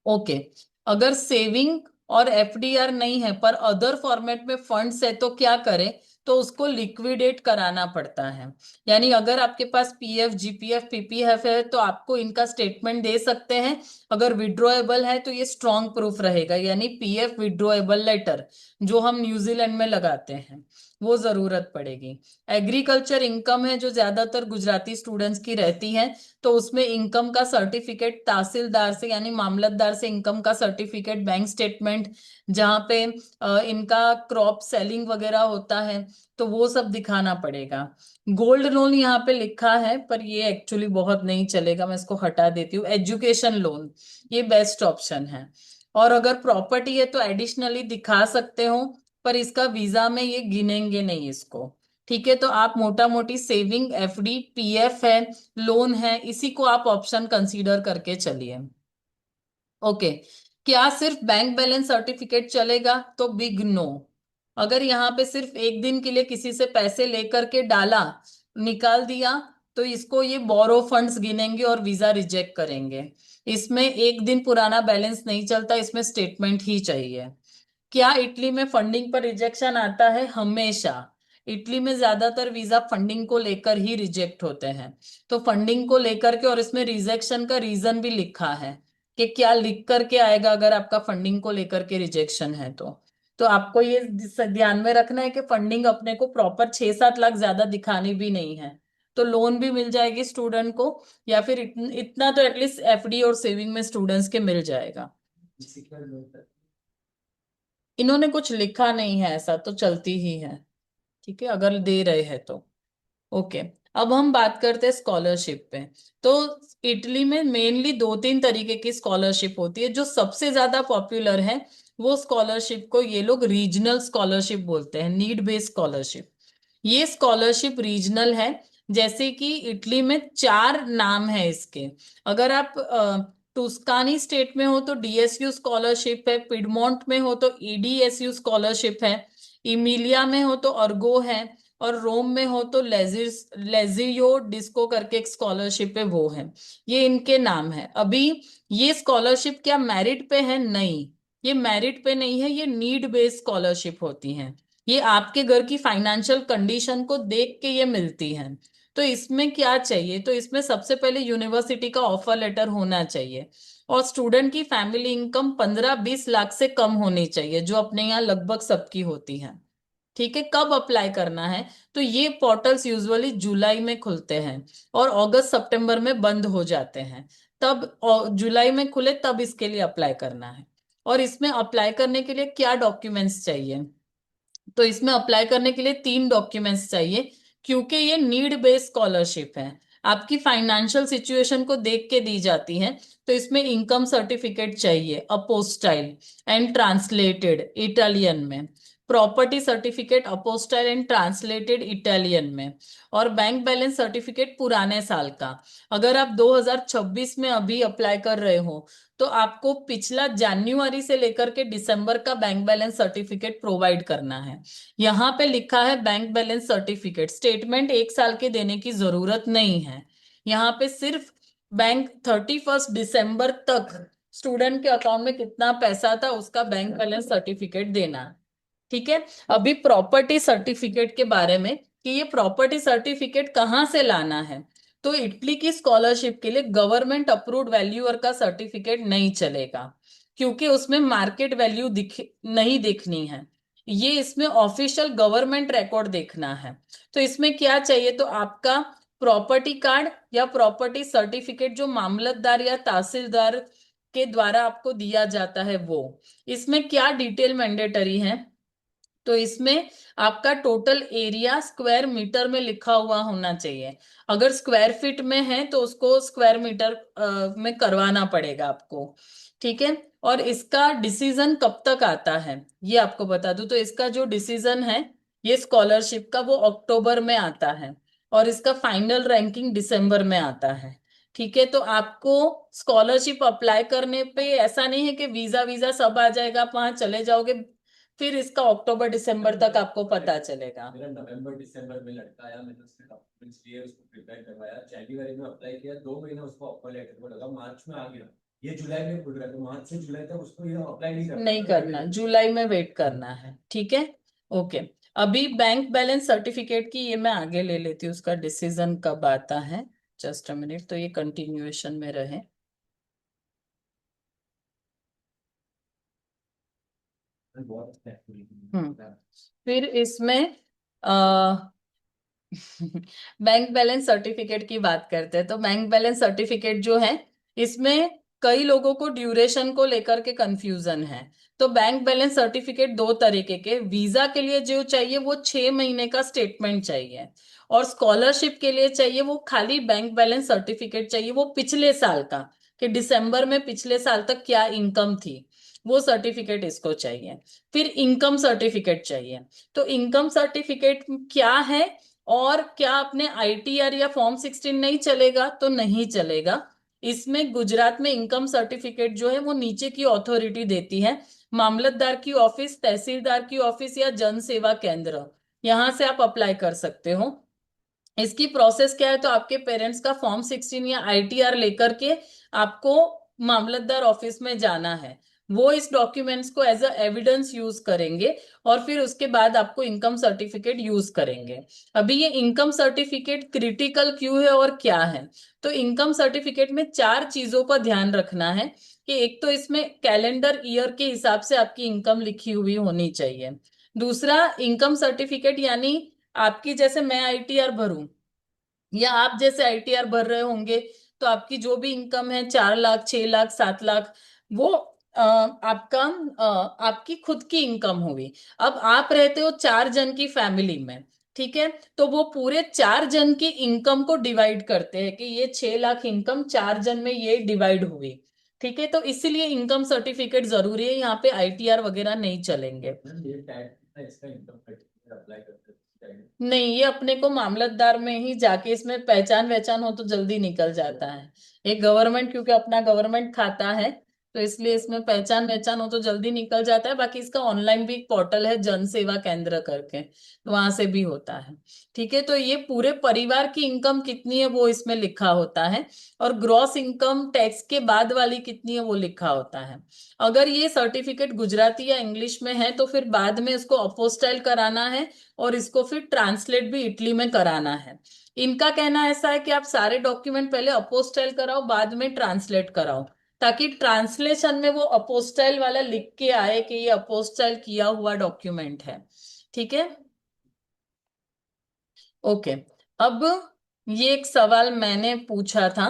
ओके, अगर सेविंग और एफडीआर नहीं है पर अदर फॉर्मेट में फंड्स है तो क्या करें, तो उसको लिक्विडेट कराना पड़ता है। यानी अगर आपके पास पीएफ जीपीएफ पीपीएफ है तो आपको इनका स्टेटमेंट दे सकते हैं। अगर विड्रॉएबल है तो ये स्ट्रॉन्ग प्रूफ रहेगा, यानी पीएफ विड्रॉएबल लेटर, जो हम न्यूजीलैंड में लगाते हैं। वो जरूरत पड़ेगी। एग्रीकल्चर इनकम है जो ज्यादातर गुजराती स्टूडेंट्स की रहती है, तो उसमें इनकम का सर्टिफिकेट तहसीलदार से यानी मामलतदार से इनकम का सर्टिफिकेट, बैंक स्टेटमेंट, जहाँ पे इनका क्रॉप सेलिंग वगैरह होता है, तो वो सब दिखाना पड़ेगा। गोल्ड लोन यहाँ पे लिखा है पर ये एक्चुअली बहुत नहीं चलेगा, मैं इसको हटा देती हूँ। एजुकेशन लोन ये बेस्ट ऑप्शन है। और अगर प्रॉपर्टी है तो एडिशनली दिखा सकते हो, पर इसका वीजा में ये गिनेंगे नहीं इसको। ठीक है, तो आप मोटा मोटी सेविंग, एफडी, पीएफ है, लोन है, इसी को आप ऑप्शन कंसीडर करके चलिए। ओके। क्या सिर्फ बैंक बैलेंस सर्टिफिकेट चलेगा? तो बिग नो। अगर यहाँ पे सिर्फ एक दिन के लिए किसी से पैसे लेकर के डाला, निकाल दिया, तो इसको ये बोरो फंड्स गिनेंगे और वीजा रिजेक्ट करेंगे। इसमें एक दिन पुराना बैलेंस नहीं चलता, इसमें स्टेटमेंट ही चाहिए। क्या इटली में फंडिंग पर रिजेक्शन आता है? हमेशा। इटली में ज्यादातर वीजा फंडिंग को लेकर ही रिजेक्ट होते हैं। तो फंडिंग को लेकर के, और इसमें रिजेक्शन का रीजन भी लिखा है कि क्या लिख करके आएगा अगर आपका फंडिंग को लेकर के रिजेक्शन है तो आपको ये ध्यान में रखना है कि फंडिंग अपने को प्रॉपर 6-7 लाख ज्यादा दिखानी भी नहीं है, तो लोन भी मिल जाएगी स्टूडेंट को, या फिर इतना तो एटलीस्ट एफडी और सेविंग में स्टूडेंट्स के मिल जाएगा। इन्होंने कुछ लिखा नहीं है, ऐसा तो चलती ही है। ठीक है, अगर दे रहे हैं तो। ओके। अब हम बात करते हैं स्कॉलरशिप पे। तो इटली में मेनली 2-3 तरीके की स्कॉलरशिप होती है। जो सबसे ज्यादा पॉपुलर है वो स्कॉलरशिप को ये लोग रीजनल स्कॉलरशिप बोलते हैं, नीड बेस्ड स्कॉलरशिप। ये स्कॉलरशिप रीजनल है। जैसे कि इटली में 4 नाम है इसके। अगर आप टुस्कानी स्टेट में हो तो डीएसयू स्कॉलरशिप है, पिडमोंट में हो तो ईडीएसयू स्कॉलरशिप है, इमिलिया में हो तो अर्गो है, और रोम में हो तो लेजियो डिस्को करके एक स्कॉलरशिप है, वो है। ये इनके नाम है। अभी ये स्कॉलरशिप क्या मेरिट पे है? नहीं, ये मेरिट पे नहीं है, ये नीड बेस्ड स्कॉलरशिप होती है। ये आपके घर की फाइनेंशियल कंडीशन को देख के ये मिलती है। तो इसमें क्या चाहिए? तो इसमें सबसे पहले यूनिवर्सिटी का ऑफर लेटर होना चाहिए, और स्टूडेंट की फैमिली इनकम 15-20 लाख से कम होनी चाहिए, जो अपने यहाँ लगभग सबकी होती है। ठीक है, कब अप्लाई करना है? तो ये पोर्टल्स यूजुअली जुलाई में खुलते हैं और अगस्त सितंबर में बंद हो जाते हैं। तब जुलाई में खुले तब इसके लिए अप्लाई करना है। और इसमें अप्लाई करने के लिए क्या डॉक्यूमेंट्स चाहिए? तो इसमें अप्लाई करने के लिए 3 डॉक्यूमेंट्स चाहिए, क्योंकि ये नीड बेस्ड स्कॉलरशिप है, आपकी फाइनेंशियल सिचुएशन को देख के दी जाती है। तो इसमें इनकम सर्टिफिकेट चाहिए अपोस्टाइल एंड ट्रांसलेटेड इटालियन में, property certificate apostille and translated Italian में, और बैंक बैलेंस सर्टिफिकेट पुराने साल का। अगर आप 2026 में अभी अप्लाई कर रहे हो तो आपको पिछला जनवरी से लेकर के दिसंबर का बैंक बैलेंस सर्टिफिकेट प्रोवाइड करना है। यहाँ पे लिखा है बैंक बैलेंस सर्टिफिकेट, स्टेटमेंट 1 साल के देने की जरूरत नहीं है। यहाँ पे सिर्फ बैंक 31 दिसंबर तक स्टूडेंट के अकाउंट में कितना पैसा था उसका बैंक बैलेंस सर्टिफिकेट देना है। ठीक है। अभी प्रॉपर्टी सर्टिफिकेट के बारे में, कि ये प्रॉपर्टी सर्टिफिकेट कहाँ से लाना है, तो इटली की स्कॉलरशिप के लिए गवर्नमेंट अप्रूव्ड वैल्यूअर का सर्टिफिकेट नहीं चलेगा, क्योंकि उसमें मार्केट वैल्यू दिख नहीं देखनी है। ये इसमें ऑफिशियल गवर्नमेंट रिकॉर्ड देखना है। तो इसमें क्या चाहिए? तो आपका प्रॉपर्टी कार्ड या प्रॉपर्टी सर्टिफिकेट जो मामलतदार या तहसीलदार के द्वारा आपको दिया जाता है वो। इसमें क्या डिटेल मैंडेटरी है? तो इसमें आपका टोटल एरिया स्क्वायर मीटर में लिखा हुआ होना चाहिए। अगर स्क्वायर फीट में है तो उसको स्क्वायर मीटर में करवाना पड़ेगा आपको। ठीक है। और इसका डिसीजन कब तक आता है ये आपको बता दूं, तो इसका जो डिसीजन है ये स्कॉलरशिप का, वो अक्टूबर में आता है, और इसका फाइनल रैंकिंग दिसंबर में आता है। ठीक है, तो आपको स्कॉलरशिप अप्लाई करने पे ऐसा नहीं है कि वीजा वीजा सब आ जाएगा, आप वहां चले जाओगे, फिर इसका अक्टूबर दिसंबर तक आपको पता चलेगा। मेरा नवंबर दिसंबर में लड़का आया, मैंने उसके डॉक्यूमेंट्स लिए, उसको प्रिपेयर करवाया, जनवरी में अप्लाई किया, 2 महीने उसको ऑफर लेटर को लगा, मार्च में आ गया। ये जुलाई में खुल रहा है, तो मार्च से जुलाई तक उसको ये अप्लाई नहीं करना, जुलाई में वेट करना है। ठीक है। ओके। अभी बैंक बैलेंस सर्टिफिकेट की ये मैं आगे ले लेती हूँ, उसका डिसीजन कब आता है। जस्ट अ मिनट, तो ये कंटिन्यूएशन में रहे। बहुत हम्म। फिर इसमें बैंक बैलेंस सर्टिफिकेट की बात करते हैं, तो बैंक बैलेंस सर्टिफिकेट जो है, इसमें कई लोगों को ड्यूरेशन को लेकर के कंफ्यूजन है। तो बैंक बैलेंस सर्टिफिकेट दो तरीके के, वीजा के लिए जो चाहिए वो 6 महीने का स्टेटमेंट चाहिए, और स्कॉलरशिप के लिए चाहिए वो खाली बैंक बैलेंस सर्टिफिकेट चाहिए, वो पिछले साल का, कि दिसंबर में पिछले साल तक क्या इनकम थी, वो सर्टिफिकेट इसको चाहिए। फिर इनकम सर्टिफिकेट चाहिए। तो इनकम सर्टिफिकेट क्या है, और क्या अपने आईटीआर या फॉर्म 16 नहीं चलेगा, तो नहीं चलेगा। इसमें गुजरात में इनकम सर्टिफिकेट जो है वो नीचे की अथॉरिटी देती है, मामलतदार की ऑफिस, तहसीलदार की ऑफिस या जन सेवा केंद्र, यहां से आप अप्लाई कर सकते हो। इसकी प्रोसेस क्या है, तो आपके पेरेंट्स का फॉर्म 16 या आईटीआर लेकर के आपको मामलतदार ऑफिस में जाना है। वो इस डॉक्यूमेंट्स को एज अ एविडेंस यूज करेंगे, और फिर उसके बाद आपको इनकम सर्टिफिकेट यूज करेंगे। अभी ये इनकम सर्टिफिकेट क्रिटिकल क्यों है और क्या है, तो इनकम सर्टिफिकेट में 4 चीजों का ध्यान रखना है, कि एक तो इसमें कैलेंडर ईयर के हिसाब से आपकी इनकम लिखी हुई होनी चाहिए। दूसरा, इनकम सर्टिफिकेट यानी आपकी, जैसे मैं आईटीआर भरूं या आप जैसे आईटीआर भर रहे होंगे, तो आपकी जो भी इनकम है, 4 लाख, 6 लाख, 7 लाख, वो आपकी खुद की इनकम हुई। अब आप रहते हो 4 जन की फैमिली में, ठीक है, तो वो पूरे 4 जन की इनकम को डिवाइड करते हैं, कि ये 6 लाख इनकम 4 जन में ये डिवाइड हुई। ठीक है, तो इसीलिए इनकम सर्टिफिकेट जरूरी है, यहाँ पे आईटीआर वगैरह नहीं चलेंगे। ये टैक्स इसका इनकम सर्टिफिकेट अप्लाई करते हैं। नहीं, ये अपने को मामलतदार में ही जाके, इसमें पहचान वहचान हो तो जल्दी निकल जाता है। एक गवर्नमेंट, क्योंकि अपना गवर्नमेंट खाता है, तो इसलिए इसमें पहचान वहचान हो तो जल्दी निकल जाता है। बाकी इसका ऑनलाइन भी एक पोर्टल है, जन सेवा केंद्र करके, तो वहां से भी होता है। ठीक है, तो ये पूरे परिवार की इनकम कितनी है वो इसमें लिखा होता है, और ग्रॉस इनकम टैक्स के बाद वाली कितनी है वो लिखा होता है। अगर ये सर्टिफिकेट गुजराती या इंग्लिश में है, तो फिर बाद में इसको अपोस्टाइल कराना है, और इसको फिर ट्रांसलेट भी इटली में कराना है। इनका कहना ऐसा है कि आप सारे डॉक्यूमेंट पहले अपोस्टाइल कराओ, बाद में ट्रांसलेट कराओ, ताकि ट्रांसलेशन में वो अपोस्टाइल वाला लिख के आए कि ये अपोस्टाइल किया हुआ डॉक्यूमेंट है। ठीक है, ओके। अब ये एक सवाल मैंने पूछा था,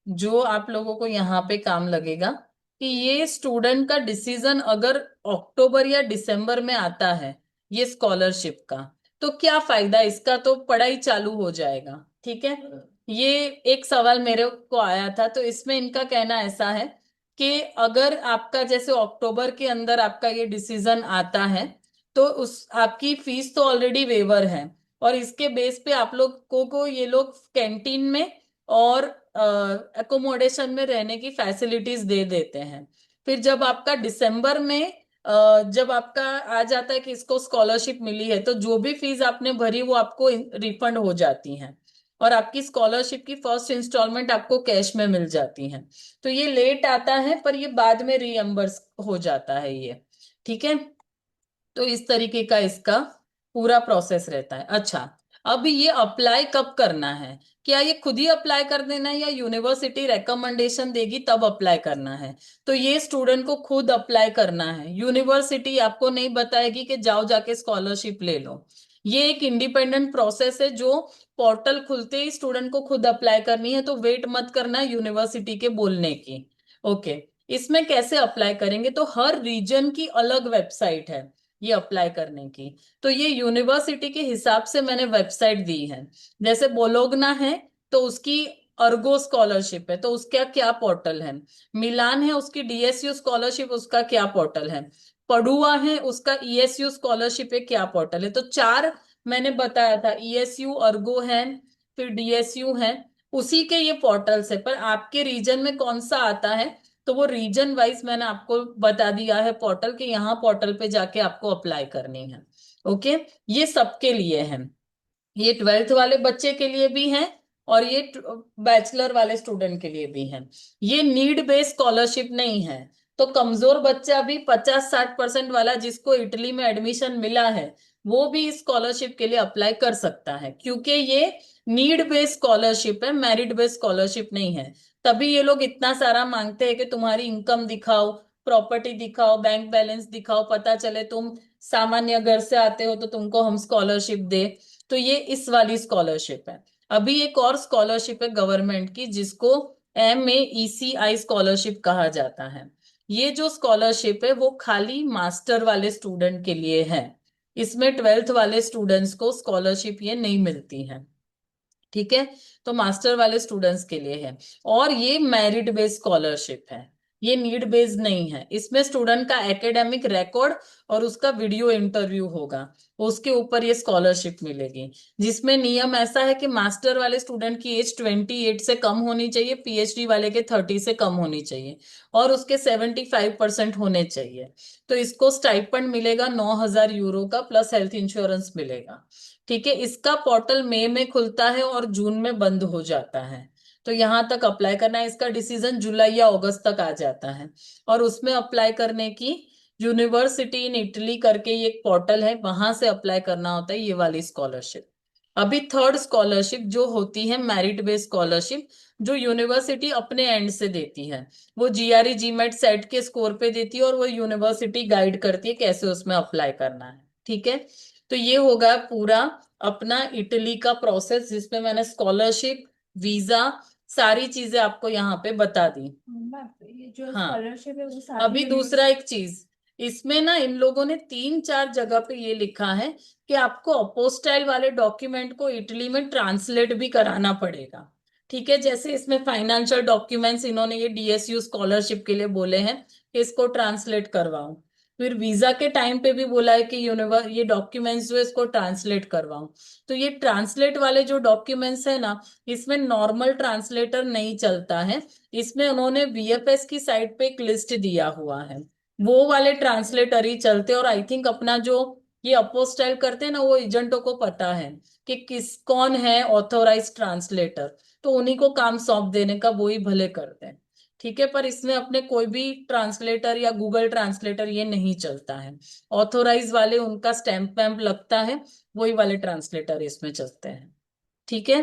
जो आप लोगों को यहाँ पे काम लगेगा, कि ये स्टूडेंट का डिसीजन अगर अक्टूबर या दिसंबर में आता है, ये स्कॉलरशिप का, तो क्या फायदा इसका, तो पढ़ाई चालू हो जाएगा। ठीक है, ये एक सवाल मेरे को आया था, तो इसमें इनका कहना ऐसा है, कि अगर आपका जैसे अक्टूबर के अंदर आपका ये डिसीजन आता है, तो उस आपकी फीस तो ऑलरेडी वेवर है, और इसके बेस पे आप लोगों को ये लोग कैंटीन में और एकोमोडेशन में रहने की फैसिलिटीज दे देते हैं। फिर जब आपका दिसंबर में जब आपका आ जाता है कि इसको स्कॉलरशिप मिली है, तो जो भी फीस आपने भरी वो आपको रिफंड हो जाती हैं, और आपकी स्कॉलरशिप की फर्स्ट इंस्टॉलमेंट आपको कैश में मिल जाती है। तो ये लेट आता है, पर ये बाद में रीएम्बर्स हो जाता है ये। ठीक है, तो इस तरीके का इसका पूरा प्रोसेस रहता है। अच्छा, अब ये अप्लाई कब करना है, क्या ये खुद ही अप्लाई कर देना है, या यूनिवर्सिटी रेकमेंडेशन देगी तब अप्लाई करना है, तो ये स्टूडेंट को खुद अप्लाई करना है। यूनिवर्सिटी आपको नहीं बताएगी कि जाओ जाके स्कॉलरशिप ले लो। ये एक इंडिपेंडेंट प्रोसेस है, जो पोर्टल खुलते ही स्टूडेंट को खुद अप्लाई करनी है, तो वेट मत करना यूनिवर्सिटी के बोलने की। ओके, इसमें कैसे अप्लाई करेंगे, तो हर रीजन की अलग वेबसाइट है ये अप्लाई करने की। तो ये यूनिवर्सिटी के हिसाब से मैंने वेबसाइट दी है। जैसे बोलोगना है, तो उसकी अर्गो स्कॉलरशिप है, तो उसका क्या पोर्टल है। मिलान है, उसकी डीएसयू स्कॉलरशिप, उसका क्या पोर्टल है। पडुआ है, उसका ईएसयू स्कॉलरशिप है, क्या पोर्टल है। तो 4 मैंने बताया था, ईएसयू, अर्गो है, फिर डीएसयू है, उसी के ये पोर्टल्स है। पर आपके रीजन में कौन सा आता है, तो वो रीजन वाइज मैंने आपको बता दिया है पोर्टल, के यहाँ पोर्टल पे जाके आपको अप्लाई करनी है। ओके, ये सबके लिए है, ये 12th वाले बच्चे के लिए भी है, और ये बैचलर वाले स्टूडेंट के लिए भी है। ये नीड बेस्ड स्कॉलरशिप नहीं है। तो कमजोर बच्चा भी 50-60% वाला, जिसको इटली में एडमिशन मिला है, वो भी इस स्कॉलरशिप के लिए अप्लाई कर सकता है, क्योंकि ये नीड बेस्ड स्कॉलरशिप है, मेरिट बेस्ड स्कॉलरशिप नहीं है। तभी ये लोग इतना सारा मांगते हैं कि तुम्हारी इनकम दिखाओ, प्रॉपर्टी दिखाओ, बैंक बैलेंस दिखाओ, पता चले तुम सामान्य घर से आते हो तो तुमको हम स्कॉलरशिप दे। तो ये इस वाली स्कॉलरशिप है। अभी एक और स्कॉलरशिप है गवर्नमेंट की, जिसको MAECI स्कॉलरशिप कहा जाता है। ये जो स्कॉलरशिप है वो खाली मास्टर वाले स्टूडेंट के लिए है। इसमें 12th वाले स्टूडेंट्स को स्कॉलरशिप ये नहीं मिलती है। ठीक है, तो मास्टर वाले स्टूडेंट्स के लिए है। और ये मेरिट बेस्ड स्कॉलरशिप है, ये नीड बेस्ड नहीं है। इसमें स्टूडेंट का एकेडमिक रिकॉर्ड और उसका वीडियो इंटरव्यू होगा, उसके ऊपर ये स्कॉलरशिप मिलेगी। जिसमें नियम ऐसा है कि मास्टर वाले स्टूडेंट की एज 28 से कम होनी चाहिए, PhD वाले के 30 से कम होनी चाहिए, और उसके 75% होने चाहिए। तो इसको स्टाइपेंड मिलेगा €9,000 का, प्लस हेल्थ इंश्योरेंस मिलेगा। ठीक है, इसका पोर्टल मई में खुलता है और जून में बंद हो जाता है। तो यहां तक अप्लाई करना है, इसका डिसीजन जुलाई या अगस्त तक आ जाता है। और उसमें अप्लाई करने की यूनिवर्सिटी इन इटली करके ये एक पोर्टल है, वहां से अप्लाई करना होता है ये वाली स्कॉलरशिप। अभी थर्ड स्कॉलरशिप जो होती है मेरिट बेस्ड स्कॉलरशिप, जो यूनिवर्सिटी अपने एंड से देती है। वो GRE GMAT सेट के स्कोर पे देती है, और वो यूनिवर्सिटी गाइड करती है कैसे उसमें अप्लाई करना है। ठीक है, तो ये होगा पूरा अपना इटली का प्रोसेस, जिसमें मैंने स्कॉलरशिप, वीजा, सारी चीजें आपको यहाँ पे बता दी। ये जो हाँ, स्कॉलरशिप है वो सारी अभी दूसरा एक चीज, इसमें ना इन लोगों ने 3-4 जगह पे ये लिखा है कि आपको अपोस्टाइल वाले डॉक्यूमेंट को इटली में ट्रांसलेट भी कराना पड़ेगा। ठीक है, जैसे इसमें फाइनेंशियल डॉक्यूमेंट्स इन्होंने ये DSU स्कॉलरशिप के लिए बोले हैं कि इसको ट्रांसलेट करवाओ। फिर वीजा के टाइम पे भी बोला है कि ये डॉक्यूमेंट्स जो है इसको ट्रांसलेट करवाओ। तो ये ट्रांसलेट वाले जो डॉक्यूमेंट्स है ना, इसमें नॉर्मल ट्रांसलेटर नहीं चलता है। इसमें उन्होंने VFS की साइट पे एक लिस्ट दिया हुआ है, वो वाले ट्रांसलेटर ही चलते। और आई थिंक अपना जो ये अपोस्टाइल करते हैं ना, वो एजेंटों को पता है कि कौन है ऑथोराइज ट्रांसलेटर, तो उन्हीं को काम सौंप देने का वो ही भले करते हैं। ठीक है, पर इसमें अपने कोई भी ट्रांसलेटर या गूगल ट्रांसलेटर ये नहीं चलता है। ऑथोराइज वाले उनका स्टैंप वैम्प लगता है, वही वाले ट्रांसलेटर इसमें चलते हैं। ठीक है,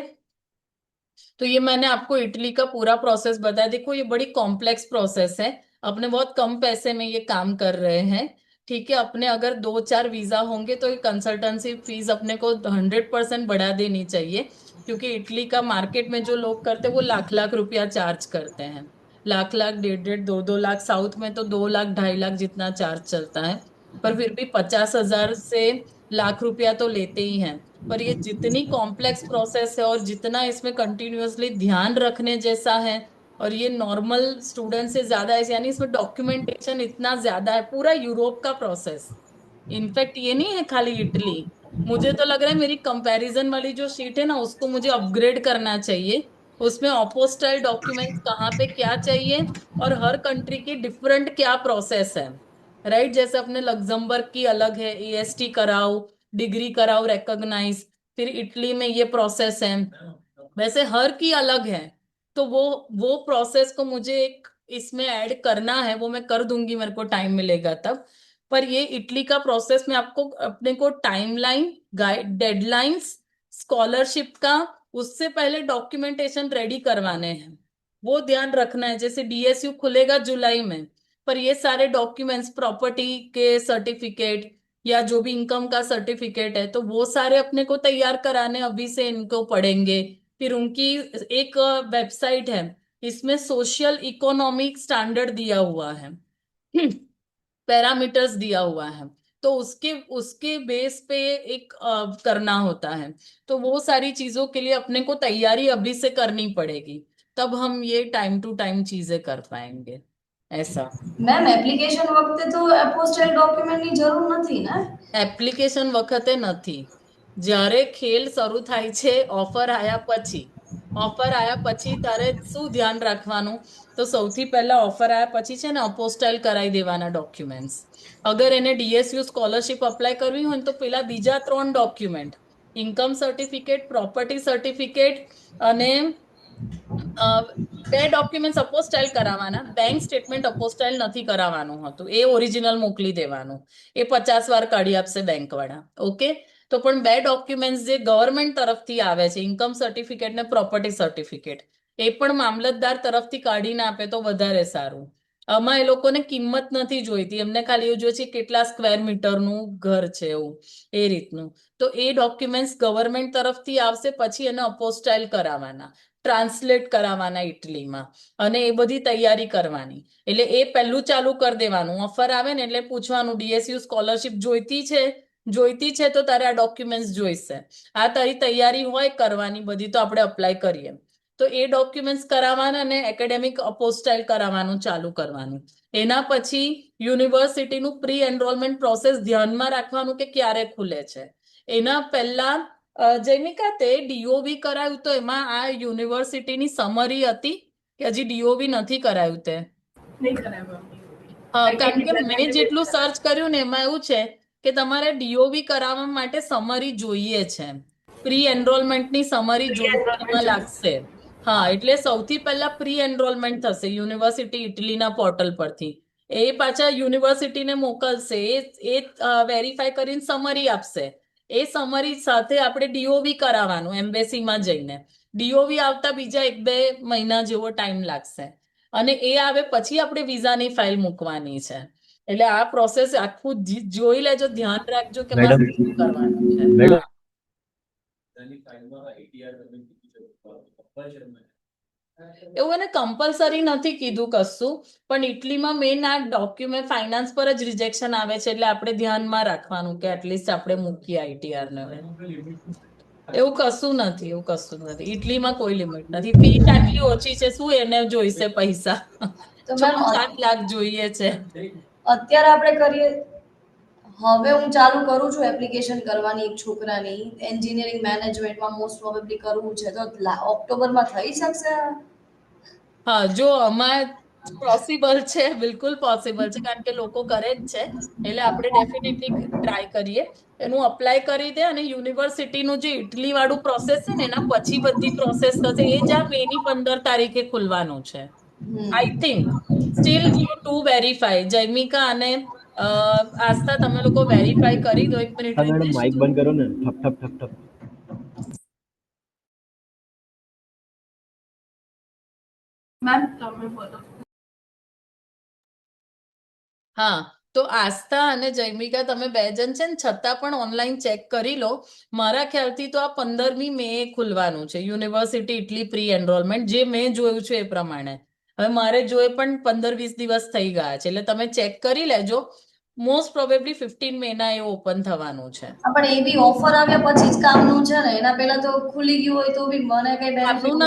तो ये मैंने आपको इटली का पूरा प्रोसेस बताया। देखो ये बड़ी कॉम्प्लेक्स प्रोसेस है, अपने बहुत कम पैसे में ये काम कर रहे हैं। ठीक है, अपने अगर 2-4 वीजा होंगे तो ये कंसल्टेंसी फीस अपने को 100% बढ़ा देनी चाहिए। क्योंकि इटली का मार्केट में जो लोग करते हैं वो लाख लाख रुपया चार्ज करते हैं, लाख लाख, 1.5-1.5, 2-2 लाख, साउथ में तो 2 लाख 2.5 लाख जितना चार्ज चलता है। पर फिर भी 50,000 से लाख रुपया तो लेते ही हैं। पर ये जितनी कॉम्प्लेक्स प्रोसेस है और जितना इसमें कंटिन्यूअसली ध्यान रखने जैसा है, और ये नॉर्मल स्टूडेंट से ज्यादा है, यानी इसमें डॉक्यूमेंटेशन इतना ज्यादा है, पूरा यूरोप का प्रोसेस। इनफैक्ट ये नहीं है खाली इटली। मुझे तो लग रहा है मेरी कंपैरिजन वाली जो शीट है ना, उसको मुझे अपग्रेड करना चाहिए। उसमें अपोस्टाइल डॉक्यूमेंट्स कहाँ पे क्या चाहिए, और हर कंट्री की डिफरेंट क्या प्रोसेस है। राइट, जैसे अपने लग्जमबर्ग की अलग है, EST कराओ, डिग्री कराओ रिकॉग्नाइज, फिर इटली में ये प्रोसेस है, वैसे हर की अलग है। तो वो प्रोसेस को मुझे एक इसमें ऐड करना है, वो मैं कर दूंगी, मेरे को टाइम मिलेगा तब। पर ये इटली का प्रोसेस में आपको अपने को टाइमलाइन, गाइड, डेडलाइंस, स्कॉलरशिप का, उससे पहले डॉक्यूमेंटेशन रेडी करवाने हैं, वो ध्यान रखना है। जैसे DSU खुलेगा जुलाई में, पर ये सारे डॉक्यूमेंट्स, प्रॉपर्टी के सर्टिफिकेट या जो भी इनकम का सर्टिफिकेट है, तो वो सारे अपने को तैयार कराने अभी से इनको पढ़ेंगे। फिर उनकी एक वेबसाइट है, इसमें सोशल इकोनॉमिक स्टैंडर्ड दिया हुआ है, पैरामीटर्स दिया हुआ है। तो उसके उसके बेस पे एक करना होता है। तो वो सारी चीजों के लिए अपने को तैयारी अभी से करनी पड़ेगी, तब हम ये टाइम टू टाइम चीजें कर पाएंगे। ऐसा। મેમ એપ્લિકેશન વખતે તો એપોસ્ટાઇલ ડોક્યુમેન્ટની જરૂર નથી ને? એપ્લિકેશન વખતે નથી, જ્યારે ખેલ શરૂ થાય છે ઓફર આયા પછી, ઓફર આયા પછી તારે શું ધ્યાન રાખવાનું? તો સૌથી પહેલા ઓફર આયા પછી છે ને અપોસ્ટાઇલ કરાવી દેવાના ડોક્યુમેન્ટ્સ। અગર એને DSU સ્કોલરશિપ અપ્લાય કરવી હોય ને, તો પેલા બીજા 3 document, income certificate, property certificate, અને બે ડોક્યુમેન્ટ અપોસ્ટાઇલ કરાવવાના, બેંક સ્ટેટમેન્ટ અપોસ્ટાઇલ નથી કરાવવાનું હતું, એ ઓરિજિનલ મોકલી દેવાનું, એ 50 વાર કાઢી આપશે બેંક વાળા। ઓકે, તો પણ બે ડોક્યુમેન્ટ જે ગવર્મેન્ટ તરફથી આવે છે, ઇન્કમ સર્ટિફિકેટ ને પ્રોપર્ટી સર્ટિફિકેટ, એ પણ મામલતદાર તરફથી કાઢીને આપે તો વધારે સારું। આમાં એ લોકોને કિંમત નથી જોઈતી, એમને ખાલી એવું જોઈએ છે કેટલા સ્ક્વેર મીટરનું ઘર છે એવું, એ રીતનું. તો એ ડોક્યુમેન્ટ્સ ગવર્મેન્ટ તરફથી આવશે, પછી એને અપોસ્ટાઇલ કરાવવાના, ટ્રાન્સલેટ કરાવવાના ઇટલીમાં, અને એ બધી તૈયારી કરવાની. એટલે એ પહેલું ચાલુ કરી દેવાનું. ઓફર આવે ને એટલે પૂછવાનું, ડીએસયુ સ્કોલરશિપ જોઈતી છે તો તારે આ ડોક્યુમેન્ટ્સ જોઈશે. આ તારી તૈયારી હોય કરવાની બધી તો આપણે અપ્લાય કરીએ. તો એ ડોક્યુમેન્ટ્સ કરાવવાના અને એકેડેમિક અપોસ્ટાઇલ કરાવવાનું ચાલુ કરવાનું. એના પછી યુનિવર્સિટીનું પ્રી એનરોલમેન્ટ પ્રોસેસ ધ્યાનમાં રાખવાનું કે ક્યારે ખુલે છે. એના પહેલા જૈમિકા તે ડીઓવી કરાયું તો એમાં આ યુનિવર્સિટીની સમરી હતી કે હજી ડીઓવી નથી કરાયું તે? નહીં કરાવ્યું. હા, કારણ કે મેં જેટલું સર્ચ કર્યું ને એમાં એવું છે કે તમારે ડીઓવી કરાવવા માટે સમરી જોઈએ છે, પ્રી એનરોલમેન્ટની સમરી જોવામાં લાગશે. હા, એટલે સૌથી પહેલા પ્રી એનરોલમેન્ટ થશે યુનિવર્સિટી ઇટલીના પોર્ટલ પરથી. એ પાછા યુનિવર્સિટીને મોકલશે, એ વેરીફાઈ કરીને સમરી આપશે. એ સમરી સાથે આપણે ડીઓવી કરાવવાનું એમ્બેસીમાં જઈને. ડીઓવી આવતા બીજા 1-2 મહિના જેવો ટાઈમ લાગશે. અને એ આવે પછી આપણે વિઝાની ફાઇલ મૂકવાની છે. એટલે આ પ્રોસેસ આખું જોઈ લેજો, ધ્યાન રાખજો કે મારે શું કરવાનું છે. હા. એની ફાઇલમાં ATR તમે કીધું છે, compulsion એવું એને કમ્પલસરી નથી કીધું કશું, પણ ઇટલીમાં મેઇન આ ડોક્યુમેન્ટ ફાઇનાન્સ પર જ રિજેક્શન આવે છે, એટલે આપણે ધ્યાનમાં રાખવાનું કે એટલીસ્ટ આપણે મૂકીએ આઈટીઆર ને. એવું કશું નથી. ઇટલીમાં કોઈ લિમિટ નથી. ફી આટલી ઓછી છે, શું એને જોઈશે પૈસા? તો 6-7 લાખ જોઈએ છે. અત્યારે આપણે કરીએ. હવે હું ચાલુ કરું છું એપ્લિકેશન કરવાની એક છોકરાની એન્જિનિયરિંગ મેનેજમેન્ટમાં મોસ્ટ પ્રોબેબલી કરવું છે, તો ઓક્ટોબરમાં થઈ શકશે? હા, જો અમારે પોસિબલ છે, બિલકુલ પોસિબલ છે, કારણ કે લોકો કરે જ છે. એટલે આપણે ડેફિનેટલી ટ્રાય કરીએ. એનું અપ્લાય કરી દે, અને યુનિવર્સિટીનું જે ઇટલી વાળું પ્રોસેસ છે ને એના પછી બધી પ્રોસેસ થશે. એ જ આ મેની 15 તારીખે ખુલવાનું છે I think. Still you to verify, Jaimika અને આસ્થા, તમે લોકો વેરીફાઈ કરી દો. 1 મિનિટ હા મેડમ, રિતેશ. માઇક બંધ કરો ને. ઠપ ઠપ ઠપ ઠપ. મેમ તમે બોલો. હા, તો આસ્થા અને જૈમિકા તમે 2 જણ છે ને, છતાં પણ ઓનલાઈન ચેક કરી લો. મારા ખ્યાલથી તો આ 15મી મે ખુલવાનું છે યુનિવર્સિટી ઇટલી પ્રી એનરોલમેન્ટ, જે મેં જોયું છે એ પ્રમાણે. હવે મારે જોએ પણ 15-20 દિવસ થઈ ગયા છે, એટલે તમે ચેક કરી લેજો. મોસ્ટ પ્રોબેબલી 15 મેના એ ઓપન થવાનું છે. પણ એ બી ઓફર આવ્યા પછી જ કામનું છે ને, એના પહેલા તો ખુલી ગયું હોય તો બી મને કઈ બેનિફિટ કામનું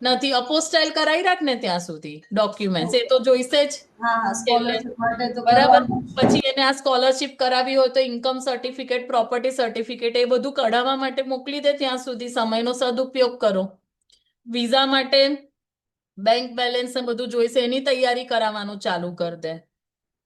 નથી અપોસ્ટાઇલ કરાવી રાખ ને ત્યાં સુધી ડોક્યુમેન્ટ, એ તો જોઈશે જ. હા હા, એટલે સ્કોલરશિપ માટે તો બરાબર. કરવાનું. પછી એને આ સ્કોલરશિપ કરાવી હોય તો ઇન્કમ સર્ટિફિકેટ, પ્રોપર્ટી સર્ટિફિકેટ એ બધું કઢાવવા માટે મોકલી દે. ત્યાં સુધી સમયનો સદુપયોગ કરો. વિઝા માટે બેંક બેલેન્સ ને બધું જોઈશે, એની તૈયારી કરાવવાનું ચાલુ કર દે.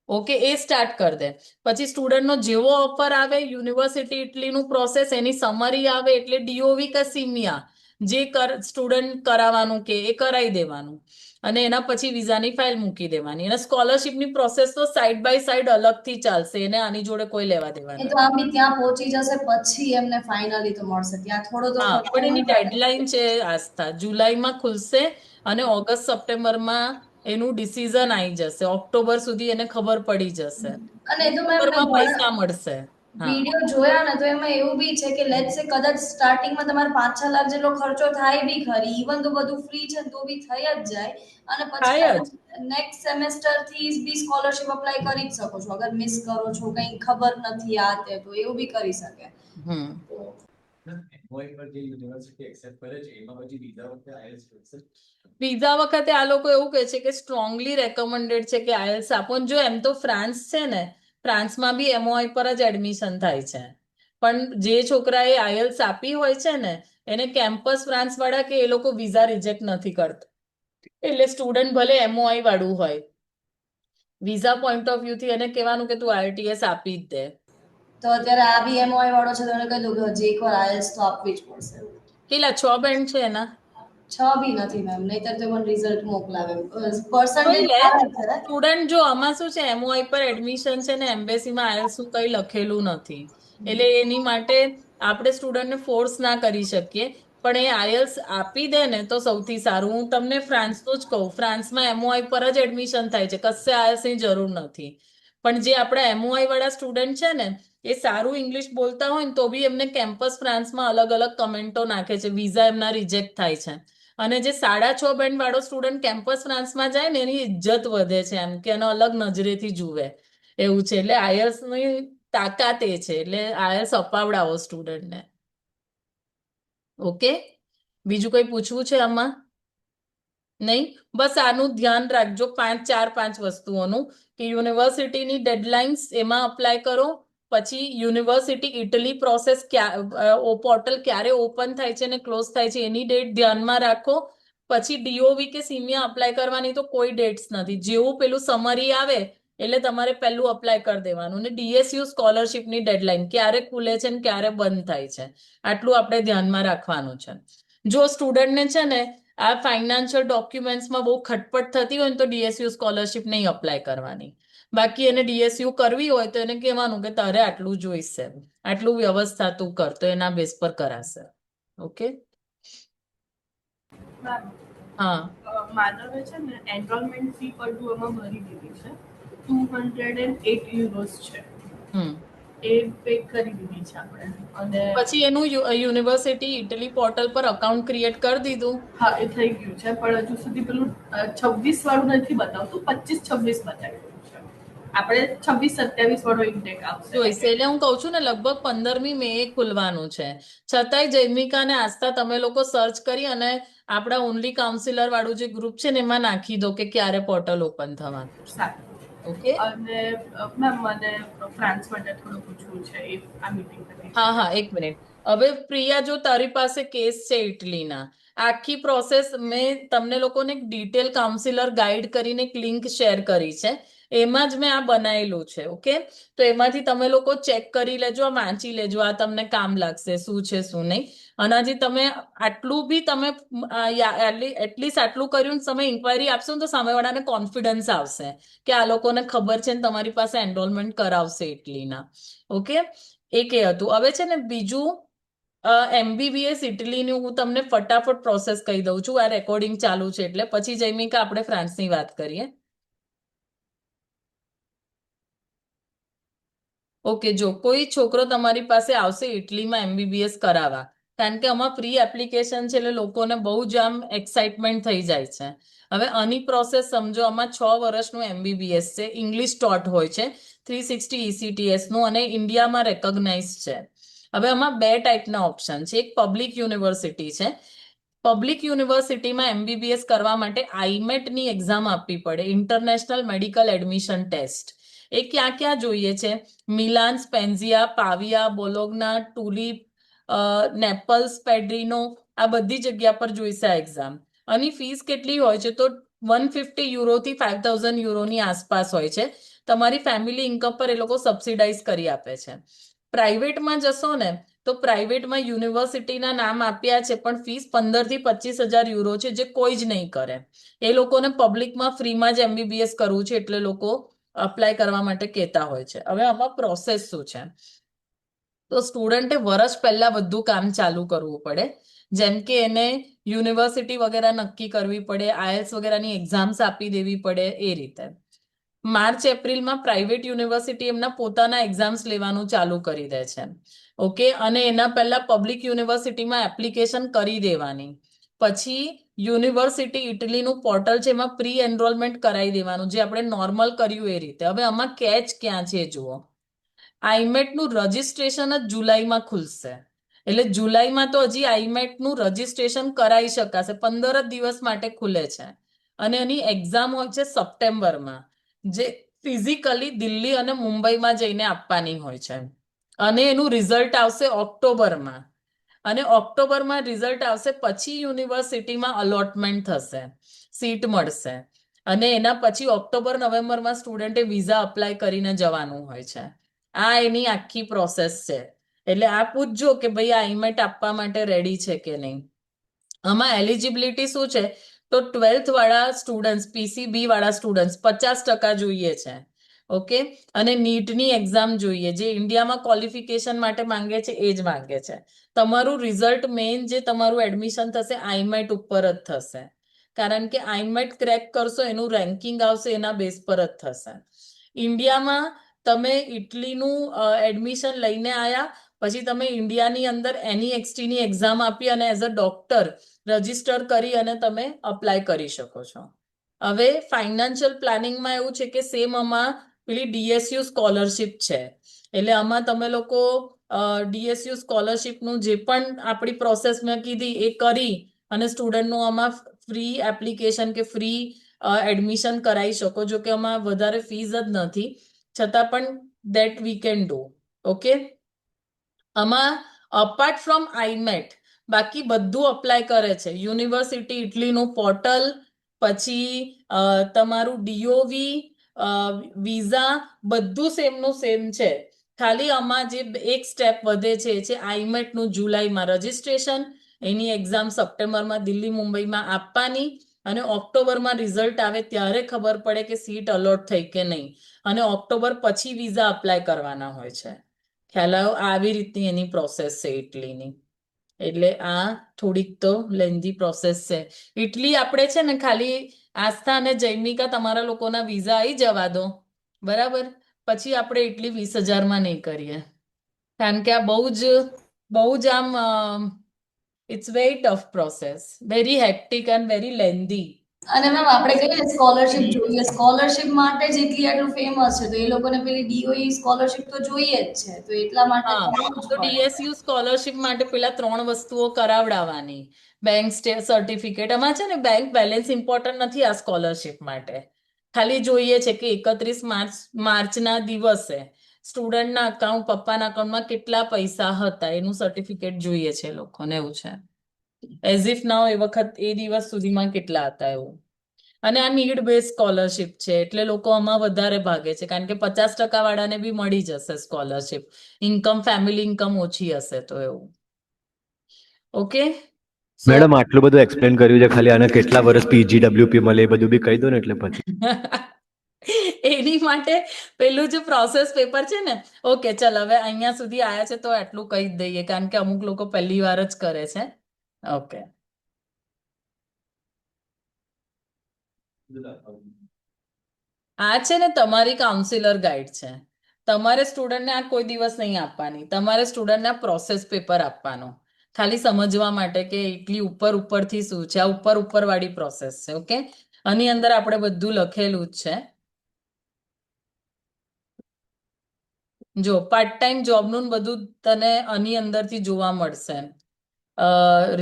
ઓકે, એ સ્ટાર્ટ કર દે. પછી સ્ટુડન્ટનો જેવો ઓફર આવે, યુનિવર્સિટી ઇટલીનું પ્રોસેસ, એની સમરી આવે એટલે ડીઓવી કે સિમિયા જે સ્ટુડન્ટ કરાવવાનું કે એ કરાવી દેવાનું. અને એના પછી વિઝાની ફાઇલ મૂકી દેવાની. અને સ્કોલરશિપની પ્રોસેસ તો સાઈડ બાય સાઈડ અલગથી ચાલશે, એને આની જોડે કોઈ લેવા દેવા એ તો નથી. આમ બી ત્યાં પહોંચી જશે પછી એમને ફાઇનલી તો મળશે. ત્યાં થોડો તો હા, ખર્ચો પણ એની હોય ને. ડેડલાઇન છે આસ્થા, જુલાઈમાં ખુલશે અને ઓગસ્ટ સપ્ટેમ્બરમાં એનું ડિસિઝન આવી જશે. ઓક્ટોબર સુધી એને ખબર પડી જશે. અને એ તો મેં ઓક્ટોબરમાં પૈસા મળશે. હા. વિડીયો જોયા ને તો એમાં એવું બી છે કે લેટ્સ સે કદાચ સ્ટાર્ટિંગમાં તમારે 5-6 લાખ જેટલો ખર્ચો થાય બી ખરી, ઇવન તો બધું ફ્રી છે ને તો બી થઈ જ જાય. અને પછી થાય જ. તમે નેક્સ્ટ સેમેસ્ટર થી બી સ્કોલરશિપ અપ્લાય કરી જ શકો છો, અગર મિસ કરો છો, કંઈ ખબર નથી આ તે, તો એવું બી કરી શકે. હમ MOI પર જે યુનિવર્સિટી એક્સેપ્ટ કરે છે એમાં પછી વિઝા વખતે IELTS જોઈશે? વિઝા વખતે આ લોકો એવું કહે છે કે સ્ટ્રોંગલી રેકમેન્ડેડ છે કે આઈએલ્સ આપો. જો એમ તો ફ્રાન્સ છે ને, ફ્રાન્સમાં બી એમઓઆઈ પર જ એડમિશન થાય છે. પણ જે છોકરાએ આઈએલ્સ આપી હોય છે ને, એને કેમ્પસ ફ્રાન્સ વાળા કે એ લોકો વિઝા રિજેક્ટ નથી કરતા. એટલે સ્ટુડન્ટ ભલે એમઓઆઈ વાળું હોય, વિઝા પોઈન્ટ ઓફ વ્યૂ થી એને કહેવાનું કે તું આઈએલટીએસ આપી જ દે. તો અત્યારે આ બી એમઓઆઈ વાળો છે તો એને કહી દઉં કે હજી એકવાર આઈએલટીએસ તો આપવી જ પડશે. કેટલા 6 બેન્ડ છે એના? 6 બી નથી મેમ, નહીતર તો મને રિઝલ્ટ મોકલાવે. જોઈ પર્સન્ટેજ લે. સારા છે. સ્ટુડન્ટ જો આમાં શું છે, એમઓઆઈ પર એડમિશન છે ને, એમ્બેસીમાં આઈએલટીએસ નું કઈ લખેલું નથી, એટલે એની માટે આપણે સ્ટુડન્ટને ફોર્સ ના કરી શકીએ. પણ એ આઈએલ્સ આપી દે ને તો સૌથી સારું. હું તમને ફ્રાન્સનું જ કહું, ફ્રાન્સમાં એમઓઆઈ પર જ એડમિશન થાય છે, કશે આઈએલ્સની જરૂર નથી. પણ જે આપણા એમઓઆઈ વાળા સ્ટુડન્ટ છે ને, એ સારું ઇંગ્લિશ બોલતા હોય ને તો બી એમને કેમ્પસ ફ્રાન્સમાં અલગ અલગ કમેન્ટો નાખે છે, વિઝા એમના રિજેક્ટ થાય છે. અને જે 6.5 બેન્ડ વાળો સ્ટુડન્ટ કેમ્પસ ફ્રાન્સમાં જાય ને એની ઇજ્જત વધે છે, એમ કે એનો અલગ નજરેથી જુએ એવું છે. એટલે આઈએલ્સ ની તાકાત એ છે, એટલે આઈએલ્સ અપાવડાવો સ્ટુડન્ટને. ઓકે, બીજું કોઈ પૂછવું છે આમાં? નહીં? બસ આનું ધ્યાન રાખજો, 5 વસ્તુઓનું, કે યુનિવર્સિટીની ડેડલાઇન્સ એમાં અપ્લાય કરો. પછી યુનિવર્સિટી ઇટલી પ્રોસેસ પોર્ટલ ક્યારે ઓપન થાય છે અને ક્લોઝ થાય છે એની ડેટ ધ્યાનમાં રાખો. પછી ડીઓવી કે સિમિયા અપ્લાય કરવાની તો કોઈ ડેટ્સ નથી, જેવું પેલું સમરી આવે એટલે તમારે પહેલું અપ્લાય કરી દેવાનું. અને ડીએસયુ સ્કોલરશિપની ડેડલાઇન ક્યારે ખુલે છે ને ક્યારે બંધ થાય છે, આટલું આપણે ધ્યાનમાં રાખવાનું છે. જો સ્ટુડન્ટને છે ને આ ફાઇનાન્શિયલ ડોક્યુમેન્ટ્સમાં બહુ ખટપટ થતી હોય ને તો ડીએસયુ સ્કોલરશિપ નહીં અપ્લાય કરવાની. બાકી એને ડીએસયુ કરવી હોય તો એને કહેવાનું કે તારે આટલું જોઈશે, આટલું વ્યવસ્થા તું કર, તો એના બેસ પર કરાશે. ઓકે, હા. માનવે છે ને એનરોલમેન્ટ ફી બધું એમાં ભરી દીધી છે, 208 છે. એ પે કરી દીધી છે આપણે. અને પછી એનું યુનિવર્સિટી ઇટલી પોર્ટલ પર અકાઉન્ટ ક્રિએટ કરી દીધું? હા, એ થઈ ગયું છે, પણ હજુ સુધી પેલું 26 વાળું નથી બતાવતું, 25-26 બતાવી રહ્યું છે. આપણે 26-27 વાળો ઇન્ટેક આવશે. જોઈશે, એટલે હું કઉ છું ને લગભગ 15મી મે ખુલવાનું છે. છતાંય જૈમિકા અને આસ્થા તમે લોકો સર્ચ કરી અને આપણા ઓનલી કાઉન્સિલર વાળું જે ગ્રુપ છે ને એમાં નાખી દો કે ક્યારે પોર્ટલ ઓપન થવાનું. સારું. ઓકે, અને મેમ મને ફ્રાન્સ માટે થોડું પૂછવું છે, એ આ મીટિંગ કરી. હા, 1 મિનિટ. હવે પ્રિયા, જો તારી પાસે કેસ છે ઇટલીના, આખી પ્રોસેસ મેં તમને લોકોને એક ડિટેલ કાઉન્સિલર ગાઈડ કરીને એક લિંક શેર કરી છે, એમાં જ મેં આ બનાવેલું છે. ઓકે, તો એમાંથી તમે લોકો ચેક કરી લેજો, આ વાંચી લેજો, આ તમને કામ લાગશે શું છે શું નહીં. આનાથી તમે આટલું બી તમે એટલીસ્ટ આટલું કર્યું તમે ઇન્ક્વાયરી આપશો ને તો સામેવાળાને કોન્ફિડન્સ આવશે કે આ લોકોને ખબર છે ને તમારી પાસે એનરોલમેન્ટ કરાવશે ઇટલીના. ઓકે, એક એ હતું. હવે છે ને બીજું, એમબીબીએસ ઇટલીનું હું તમને ફટાફટ પ્રોસેસ કહી દઉં છું, આ રેકોર્ડિંગ ચાલુ છે એટલે. પછી જૈમિકા આપણે ફ્રાન્સની વાત કરીએ. ઓકે, જો કોઈ છોકરો તમારી પાસે આવશે ઇટલીમાં એમબીબીએસ કરાવવા, કારણ કે આમાં પ્રી એપ્લિકેશન છે એટલે લોકોને બહુ જ આમ એક્સાઇટમેન્ટ થઈ જાય છે. હવે આની પ્રોસેસ સમજો, આમાં 6 વર્ષનું એમબીબીએસ છે, ઇંગ્લિશ ટોટ હોય છે, 360 ECTS નું, અને ઇન્ડિયામાં રેકોગ્નાઇઝ છે. હવે આમાં 2 ટાઈપના ઓપ્શન છે. એક પબ્લિક યુનિવર્સિટી છે. પબ્લિક યુનિવર્સિટીમાં એમબીબીએસ કરવા માટે આઈમેટની એક્ઝામ આપવી પડે, ઇન્ટરનેશનલ મેડિકલ એડમિશન ટેસ્ટ. એ ક્યાં ક્યાં જોઈએ છે? મિલાન, સ્પેન્ઝિયા, પાવિયા, બોલોગ્ના, ટુલિપ, નેપલ્સ, પેડ્રીનો, આ બધી જગ્યા પર જોઈશે આ એક્ઝામ. આની ફીસ કેટલી હોય છે? તો 150 યુરોથી 5000 યુરોની આસપાસ હોય છે. તમારી ફેમિલી ઇન્કમ પર એ લોકો સબસિડાઇઝ કરી આપે છે. પ્રાઇવેટમાં જશો ને તો પ્રાઇવેટમાં યુનિવર્સિટીના નામ આપ્યા છે, પણ ફીસ 15 થી 25 હજાર યુરો છે, જે કોઈ જ નહીં કરે. એ લોકોને પબ્લિકમાં ફ્રીમાં જ એમબીબીએસ કરવું છે એટલે લોકો અપ્લાય કરવા માટે કહેતા હોય છે. હવે આમાં પ્રોસેસ શું છે? તો સ્ટુડન્ટે વર્ષ પહેલા બધું કામ ચાલુ કરવું પડે, જેમ કે એને યુનિવર્સિટી વગેરે નક્કી કરવી પડે, આઈએલ્સ વગેરેની એક્ઝામ્સ આપી દેવી પડે, એ રીતે. માર્ચ એપ્રિલમાં પ્રાઇવેટ યુનિવર્સિટી એમના પોતાના એક્ઝામ્સ લેવાનું ચાલુ કરી દે છે. ઓકે, અને એના પહેલા પબ્લિક યુનિવર્સિટીમાં એપ્લિકેશન કરી દેવાની. પછી યુનિવર્સિટી ઇટલીનું પોર્ટલ છે, એમાં પ્રી એનરોલમેન્ટ કરાવી દેવાનું, જે આપણે નોર્મલ કર્યું એ રીતે. હવે આમાં કેચ ક્યાં છે જુઓ, આઈમેટનું રજિસ્ટ્રેશન જ જુલાઈમાં ખુલશે, એટલે જુલાઈમાં તો હજી આઈમેટનું રજિસ્ટ્રેશન કરાવી શકાશે, 15 જ દિવસ માટે ખુલે છે. અને એની એક્ઝામ હોય છે સપ્ટેમ્બરમાં, જે ફિઝિકલી દિલ્હી અને મુંબઈમાં જઈને આપવાની હોય છે. અને એનું રિઝલ્ટ આવશે ઓક્ટોબરમાં, અને ઓક્ટોબરમાં રિઝલ્ટ આવશે પછી યુનિવર્સિટીમાં અલોટમેન્ટ થશે, સીટ મળશે, અને એના પછી ઓક્ટોબર નવેમ્બરમાં સ્ટુડન્ટે વિઝા અપ્લાય કરીને જવાનું હોય છે. આ એની આખી પ્રોસેસ છે. એટલે આ પૂછજો કે ભાઈ આ આઈમેટ આપવા માટે રેડી છે કે નહીં. આમાં એલિજિબિલિટી શું છે? તો 12th વાળા સ્ટુડન્ટ્સ, પીસીબી વાળા સ્ટુડન્ટ્સ 50% જોઈએ છે. ઓકે, અને નીટની એક્ઝામ જોઈએ, જે ઇન્ડિયામાં ક્વોલિફિકેશન માટે માંગે છે એ જ માંગે છે. તમારું રિઝલ્ટ મેઇન જે તમારું એડમિશન થશે આઈમેટ ઉપર જ થશે, કારણ કે આઈમેટ ક્રેક કરશો એનું રેન્કિંગ આવશે એના બેઝ પર જ થશે. ઇન્ડિયામાં તમે ઇટલીનું એડમિશન લઈને આવ્યા, પછી તમે ઇન્ડિયાની અંદર NEXTની એક્ઝામ આપી અને એઝ અ ડોક્ટર રજીસ્ટર કરી અને તમે અપ્લાય કરી શકો છો. હવે ફાઇનાન્શિયલ પ્લાનિંગમાં એવું છે કે સેમ આમાં પેલી DSU સ્કોલરશિપ છે, એટલે આમાં તમે લોકો DSU સ્કોલરશિપનું જે પણ આપણી પ્રોસેસ મેં કીધી એ કરી અને સ્ટુડન્ટનું આમાં ફ્રી એપ્લિકેશન કે ફ્રી એડમિશન કરાવી શકો. જો કે આમાં વધારે ફીસ જ નથી, છતાં પણ that we can do. Okay, આમાં અપાર્ટ ફ્રોમ આઈમેટ બાકી બધું અપ્લાય કરે છે. યુનિવર્સિટી ઇટલીનું પોર્ટલ, પછી તમારું DOV, વિઝા, બધું સેમનું સેમ છે. ખાલી આમાં જે એક સ્ટેપ વધે છે એ છે આઈમેટનું જુલાઈમાં રજીસ્ટ્રેશન, એની એક્ઝામ સપ્ટેમ્બરમાં દિલ્હી મુંબઈમાં આપવાની, અને ઓક્ટોબરમાં રિઝલ્ટ આવે ત્યારે ખબર પડે કે સીટ અલોટ થઈ કે નહીં, અને ઓક્ટોબર પછી વિઝા અપ્લાય કરવાના હોય છે. ખ્યાલ આવ્યો? આવી રીતની એની પ્રોસેસ છે ઇટલીની. એટલે આ થોડીક તો લેન્ધી પ્રોસેસ છે. ઇટલી આપણે છે ને ખાલી આસ્થા અને જૈમિકા તમારા લોકોના વિઝા આવી જવા દો, બરાબર, પછી આપણે ઇટલી 20,000માં નહીં કરીએ, કારણ કે આ બહુ જ આમ it's very tough process, very hectic and very lengthy. અને મેમ આપણે કહીએ સ્કોલરશિપ જોઈએ, સ્કોલરશિપ માટે જ એટલી આટલું ફેમસ છે, તો એ લોકોને પેલી DOE સ્કોલરશિપ તો જોઈએ જ છે, તો એટલા માટે હા, કરાવવું જ તો પડે. DSU સ્કોલરશિપ માટે પેલા 3 વસ્તુઓ કરાવડાવવાની. બેંક સર્ટિફિકેટ, આમાં છે ને બેંક બેલેન્સ ઇમ્પોર્ટન્ટ નથી આ સ્કોલરશિપ માટે. ખાલી જોઈએ છે કે 31 માર્ચના દિવસે સ્ટુડન્ટના અકાઉન્ટ, પપ્પાના અકાઉન્ટમાં કેટલા પૈસા હતા એનું સર્ટિફિકેટ જોઈએ છે લોકોને, એવું છે. એઝ ઇફ નાવ એ વખત એ દિવસ સુધીમાં કેટલા હતા એવું. અને આ નીડ બેઝ સ્કોલરશિપ છે, એટલે લોકો આમાં વધારે ભાગે છે, કારણ કે 50% વાળાને બી મળી જશે સ્કોલરશિપ, ઇન્કમ, ફેમિલી ઇન્કમ ઓછી હશે તો એવું. ઓકે, સો મેડમ આટલું બધું એક્સપ્લેન કર્યું છે, ખાલી આને કેટલા વર્ષ PGWP મળે એ બધું બી કહી દો ને એટલે પછી. એની માટે પેલું જે પ્રોસેસ પેપર છે ને, ઓકે ચલ હવે અહીંયા સુધી આયા છે તો આટલું કહી જ દઈએ, કારણ કે અમુક લોકો પહેલી વાર જ કરે છે. ઓકે, આ છે ને તમારી કાઉન્સિલર ગાઈડ છે. તમારે સ્ટુડન્ટને આ કોઈ દિવસ નહીં આપવાની, તમારે સ્ટુડન્ટને આ પ્રોસેસ પેપર આપવાનો, ખાલી સમજવા માટે કે એટલી ઉપરથી શું છે. આ ઉપર વાળી પ્રોસેસ છે. ઓકે, આની અંદર આપણે બધું લખેલું જ છે. જો પાર્ટ ટાઈમ જોબનું બધું તને આની અંદરથી જોવા મળશે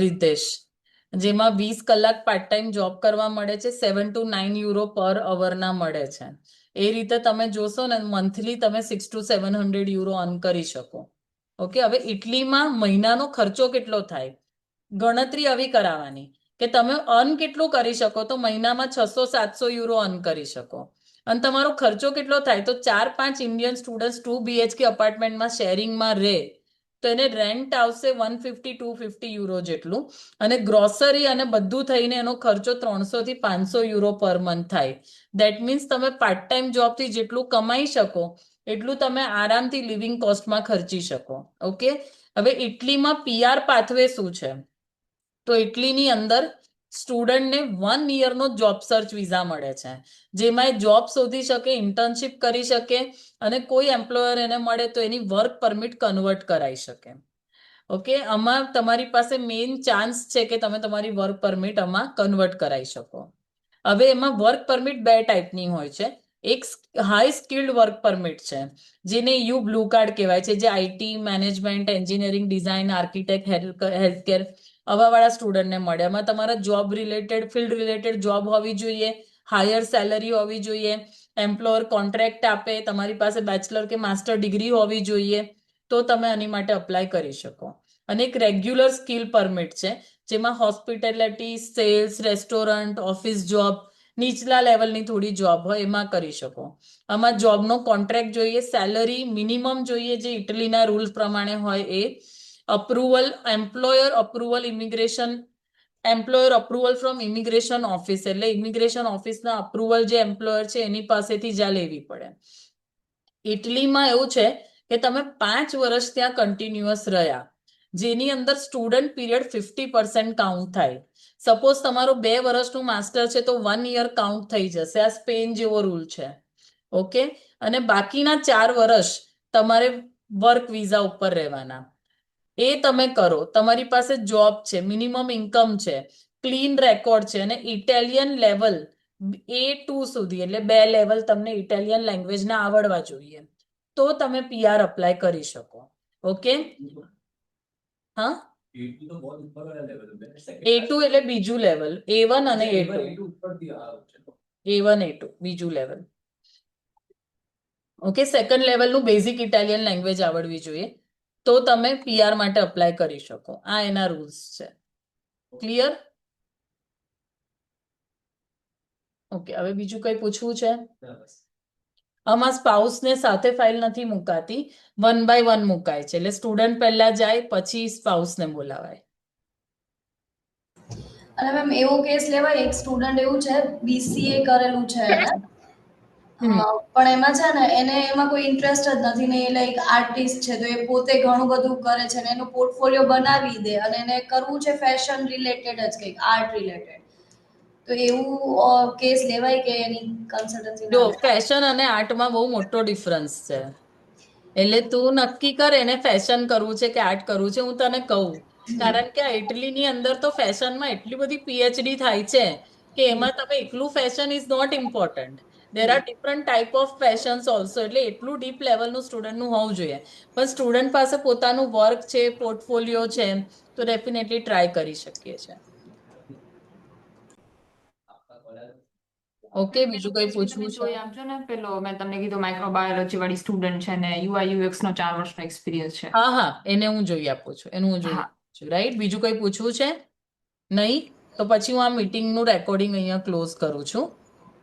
રીતેશ, જેમાં 20 કલાક પાર્ટ ટાઈમ જોબ કરવા મળે છે, 7 to 9 યુરો પર અવરના મળે છે. એ રીતે તમે જોશો ને મંથલી તમે 600 to 700 યુરો અર્ન કરી શકો. ઓકે, હવે ઇટલીમાં મહિનાનો ખર્ચો કેટલો થાય, ગણતરી આવી કરાવવાની કે તમે અર્ન કેટલું કરી શકો, તો મહિનામાં 600-700 યુરો અર્ન કરી શકો. અને તમારો ખર્ચો કેટલો થાય, તો 4-5 ઇન્ડિયન સ્ટુડન્ટ 2 BHK અપાર્ટમેન્ટમાં શેરિંગમાં રહે તો એને રેન્ટ આવશે 150-250 યુરો જેટલું, અને ગ્રોસરી અને બધું થઈને એનો ખર્ચો 300 થી 500 યુરો પર મંથ થાય. દેટ મીન્સ તમે પાર્ટ ટાઈમ જોબથી જેટલું કમાઈ શકો એટલું તમે આરામથી લિવિંગ કોસ્ટમાં ખર્ચી શકો. ઓકે, હવે ઇટલીમાં PR પાથવે શું છે, તો ઇટલીની અંદર સ્ટુડન્ટને 1 યરનો જોબ સર્ચ વિઝા મળે છે, જેમાં એ જોબ શોધી શકે, ઇન્ટર્નશિપ કરી શકે, અને કોઈ એમ્પ્લોયર એને મળે તો એની વર્ક પરમિટ કન્વર્ટ કરાવી શકે. ઓકે, આમાં તમારી પાસે મેઇન ચાન્સ છે કે તમે તમારી વર્ક પરમિટ આમાં કન્વર્ટ કરાવી શકો. હવે એમાં વર્ક પરમિટ 2 ટાઈપની હોય છે. એક હાઈ સ્કિલ્ડ વર્ક પરમિટ છે, જેને યુ બ્લુ કાર્ડ કહેવાય છે, જે IT, management, engineering, design, architect, healthcare આવા વાળા સ્ટુડન્ટને મળે. એમાં તમારા job related, field related job હોવી જોઈએ, હાયર સેલરી હોવી જોઈએ, એમ્પ્લોયર કોન્ટ્રાક્ટ આપે, તમારી પાસે બેચલર કે માસ્ટર ડિગ્રી હોવી જોઈએ, તો તમે આની માટે અપ્લાય કરી શકો. અને એક રેગ્યુલર સ્કિલ પરમિટ છે, જેમાં hospitality, sales, restaurant, office job, નીચલા લેવલની થોડી જોબ હોય એમાં કરી શકો. આમાં જોબનો કોન્ટ્રાક્ટ જોઈએ, સેલરી મિનિમમ જોઈએ જે ઇટલીના રૂલ્સ પ્રમાણે હોય એ, approval, employer approval from immigration office, એટલે ઇમિગ્રેશન ઓફિસના અપ્રુવલ જે એમ્પ્લોયર છે એની પાસેથી જ લેવી પડે. ઇટલીમાં એવું છે કે તમે 5 વર્ષ ત્યાં કન્ટિન્યુઅસ રહ્યા, જેની અંદર સ્ટુડન્ટ પીરિયડ 50% કાઉન્ટ થાય. સપોઝ તમારો 2 વર્ષનું માસ્ટર છે તો 1 યર કાઉન્ટ થઈ જશે. આ સ્પેન જેવો રૂલ છે. ઓકે, અને બાકીના 4 વર્ષ તમારે વર્ક વિઝા ઉપર રહેવાના. એ તમે કરો, તમારી પાસે જોબ છે, મિનિમમ ઇન્કમ છે, ક્લીન રેકોર્ડ છે, અને ઇટાલિયન લેવલ A2 સુધી, એટલે 2 લેવલ તમને ઇટાલિયન લેંગ્વેજના આવડવા જોઈએ, તો તમે PR અપ્લાય કરી શકો. ઓકે, હા, A2 तो बहुत ऊपर वाला लेवल है A2 એટલે બીજું લેવલ, A1 અને A2. A2 ऊपर दिया चलो A1 A2 બીજું લેવલ. ઓકે, સેકન્ડ લેવલનું બેઝિક ઇટાલિયન લેંગ્વેજ આવડવી જોઈએ, તો તમે PR માટે અપ્લાય કરી શકો. આ એના રૂલ્સ છે. ક્લિયર? ઓકે, હવે બીજું કઈ પૂછવું છે? बस આમાં સ્પાઉસને સાથે ફાઇલ નથી મુકાતી, 1 by 1 મુકાય છે. એટલે સ્ટુડન્ટ પહેલા જાય પછી સ્પાઉસને બોલાવાય. અને મેમ એવો કેસ લેવાય, એક સ્ટુડન્ટ એવું છે, BCA કરેલું છે એને, પણ એમાં છે ને એને એમાં કોઈ ઇન્ટરેસ્ટ જ નથી ને, એ લાઈક આર્ટિસ્ટ છે તો એ પોતે ઘણું બધું કરે છે ને એનું પોર્ટફોલિયો બનાવી દે, અને એને કરવું છે ફેશન રિલેટેડ જ કંઈક, આર્ટ રિલેટેડ. તો એવું કેસ લેવાય કે એની કન્સલ્ટન્સી જો ના લેવાય? ફેશન અને આર્ટમાં બહુ મોટો ડિફરન્સ છે. એટલે તું નક્કી કર એને ફેશન કરવું છે કે આર્ટ કરવું છે. હું તને કહું, કારણ કે આ ઇટલીની અંદર તો ફેશનમાં એટલી બધી PhD થાય છે કે એમાં તમે એકલું fashion is not important. There are different type of fashions also. એટલે એટલું ડીપ લેવલનું સ્ટુડન્ટનું હોવું જોઈએ. પણ સ્ટુડન્ટ પાસે પોતાનું વર્ક છે, પોર્ટફોલિયો છે, તો ડેફિનેટલી ટ્રાય કરી શકીએ છીએ. आपका कॉलर ઓકે, બીજું કઈ પૂછવું છે? જોઈ આપજો ને, પેલો મેં તમને કીધું માઇક્રોબાયોલોજી વાળી સ્ટુડન્ટ છે ને UI UX નો 4 વર્ષનો એક્સપિરિયન્સ છે. હા હા, એને હું જોઈ આપું છું, એનું હું જોઈ હા. આપું છું. રાઈટ, બીજું કઈ પૂછવું છે? નહીં? તો પછી હું આ મીટિંગનું રેકોર્ડિંગ અહીંયા ક્લોઝ કરું છું.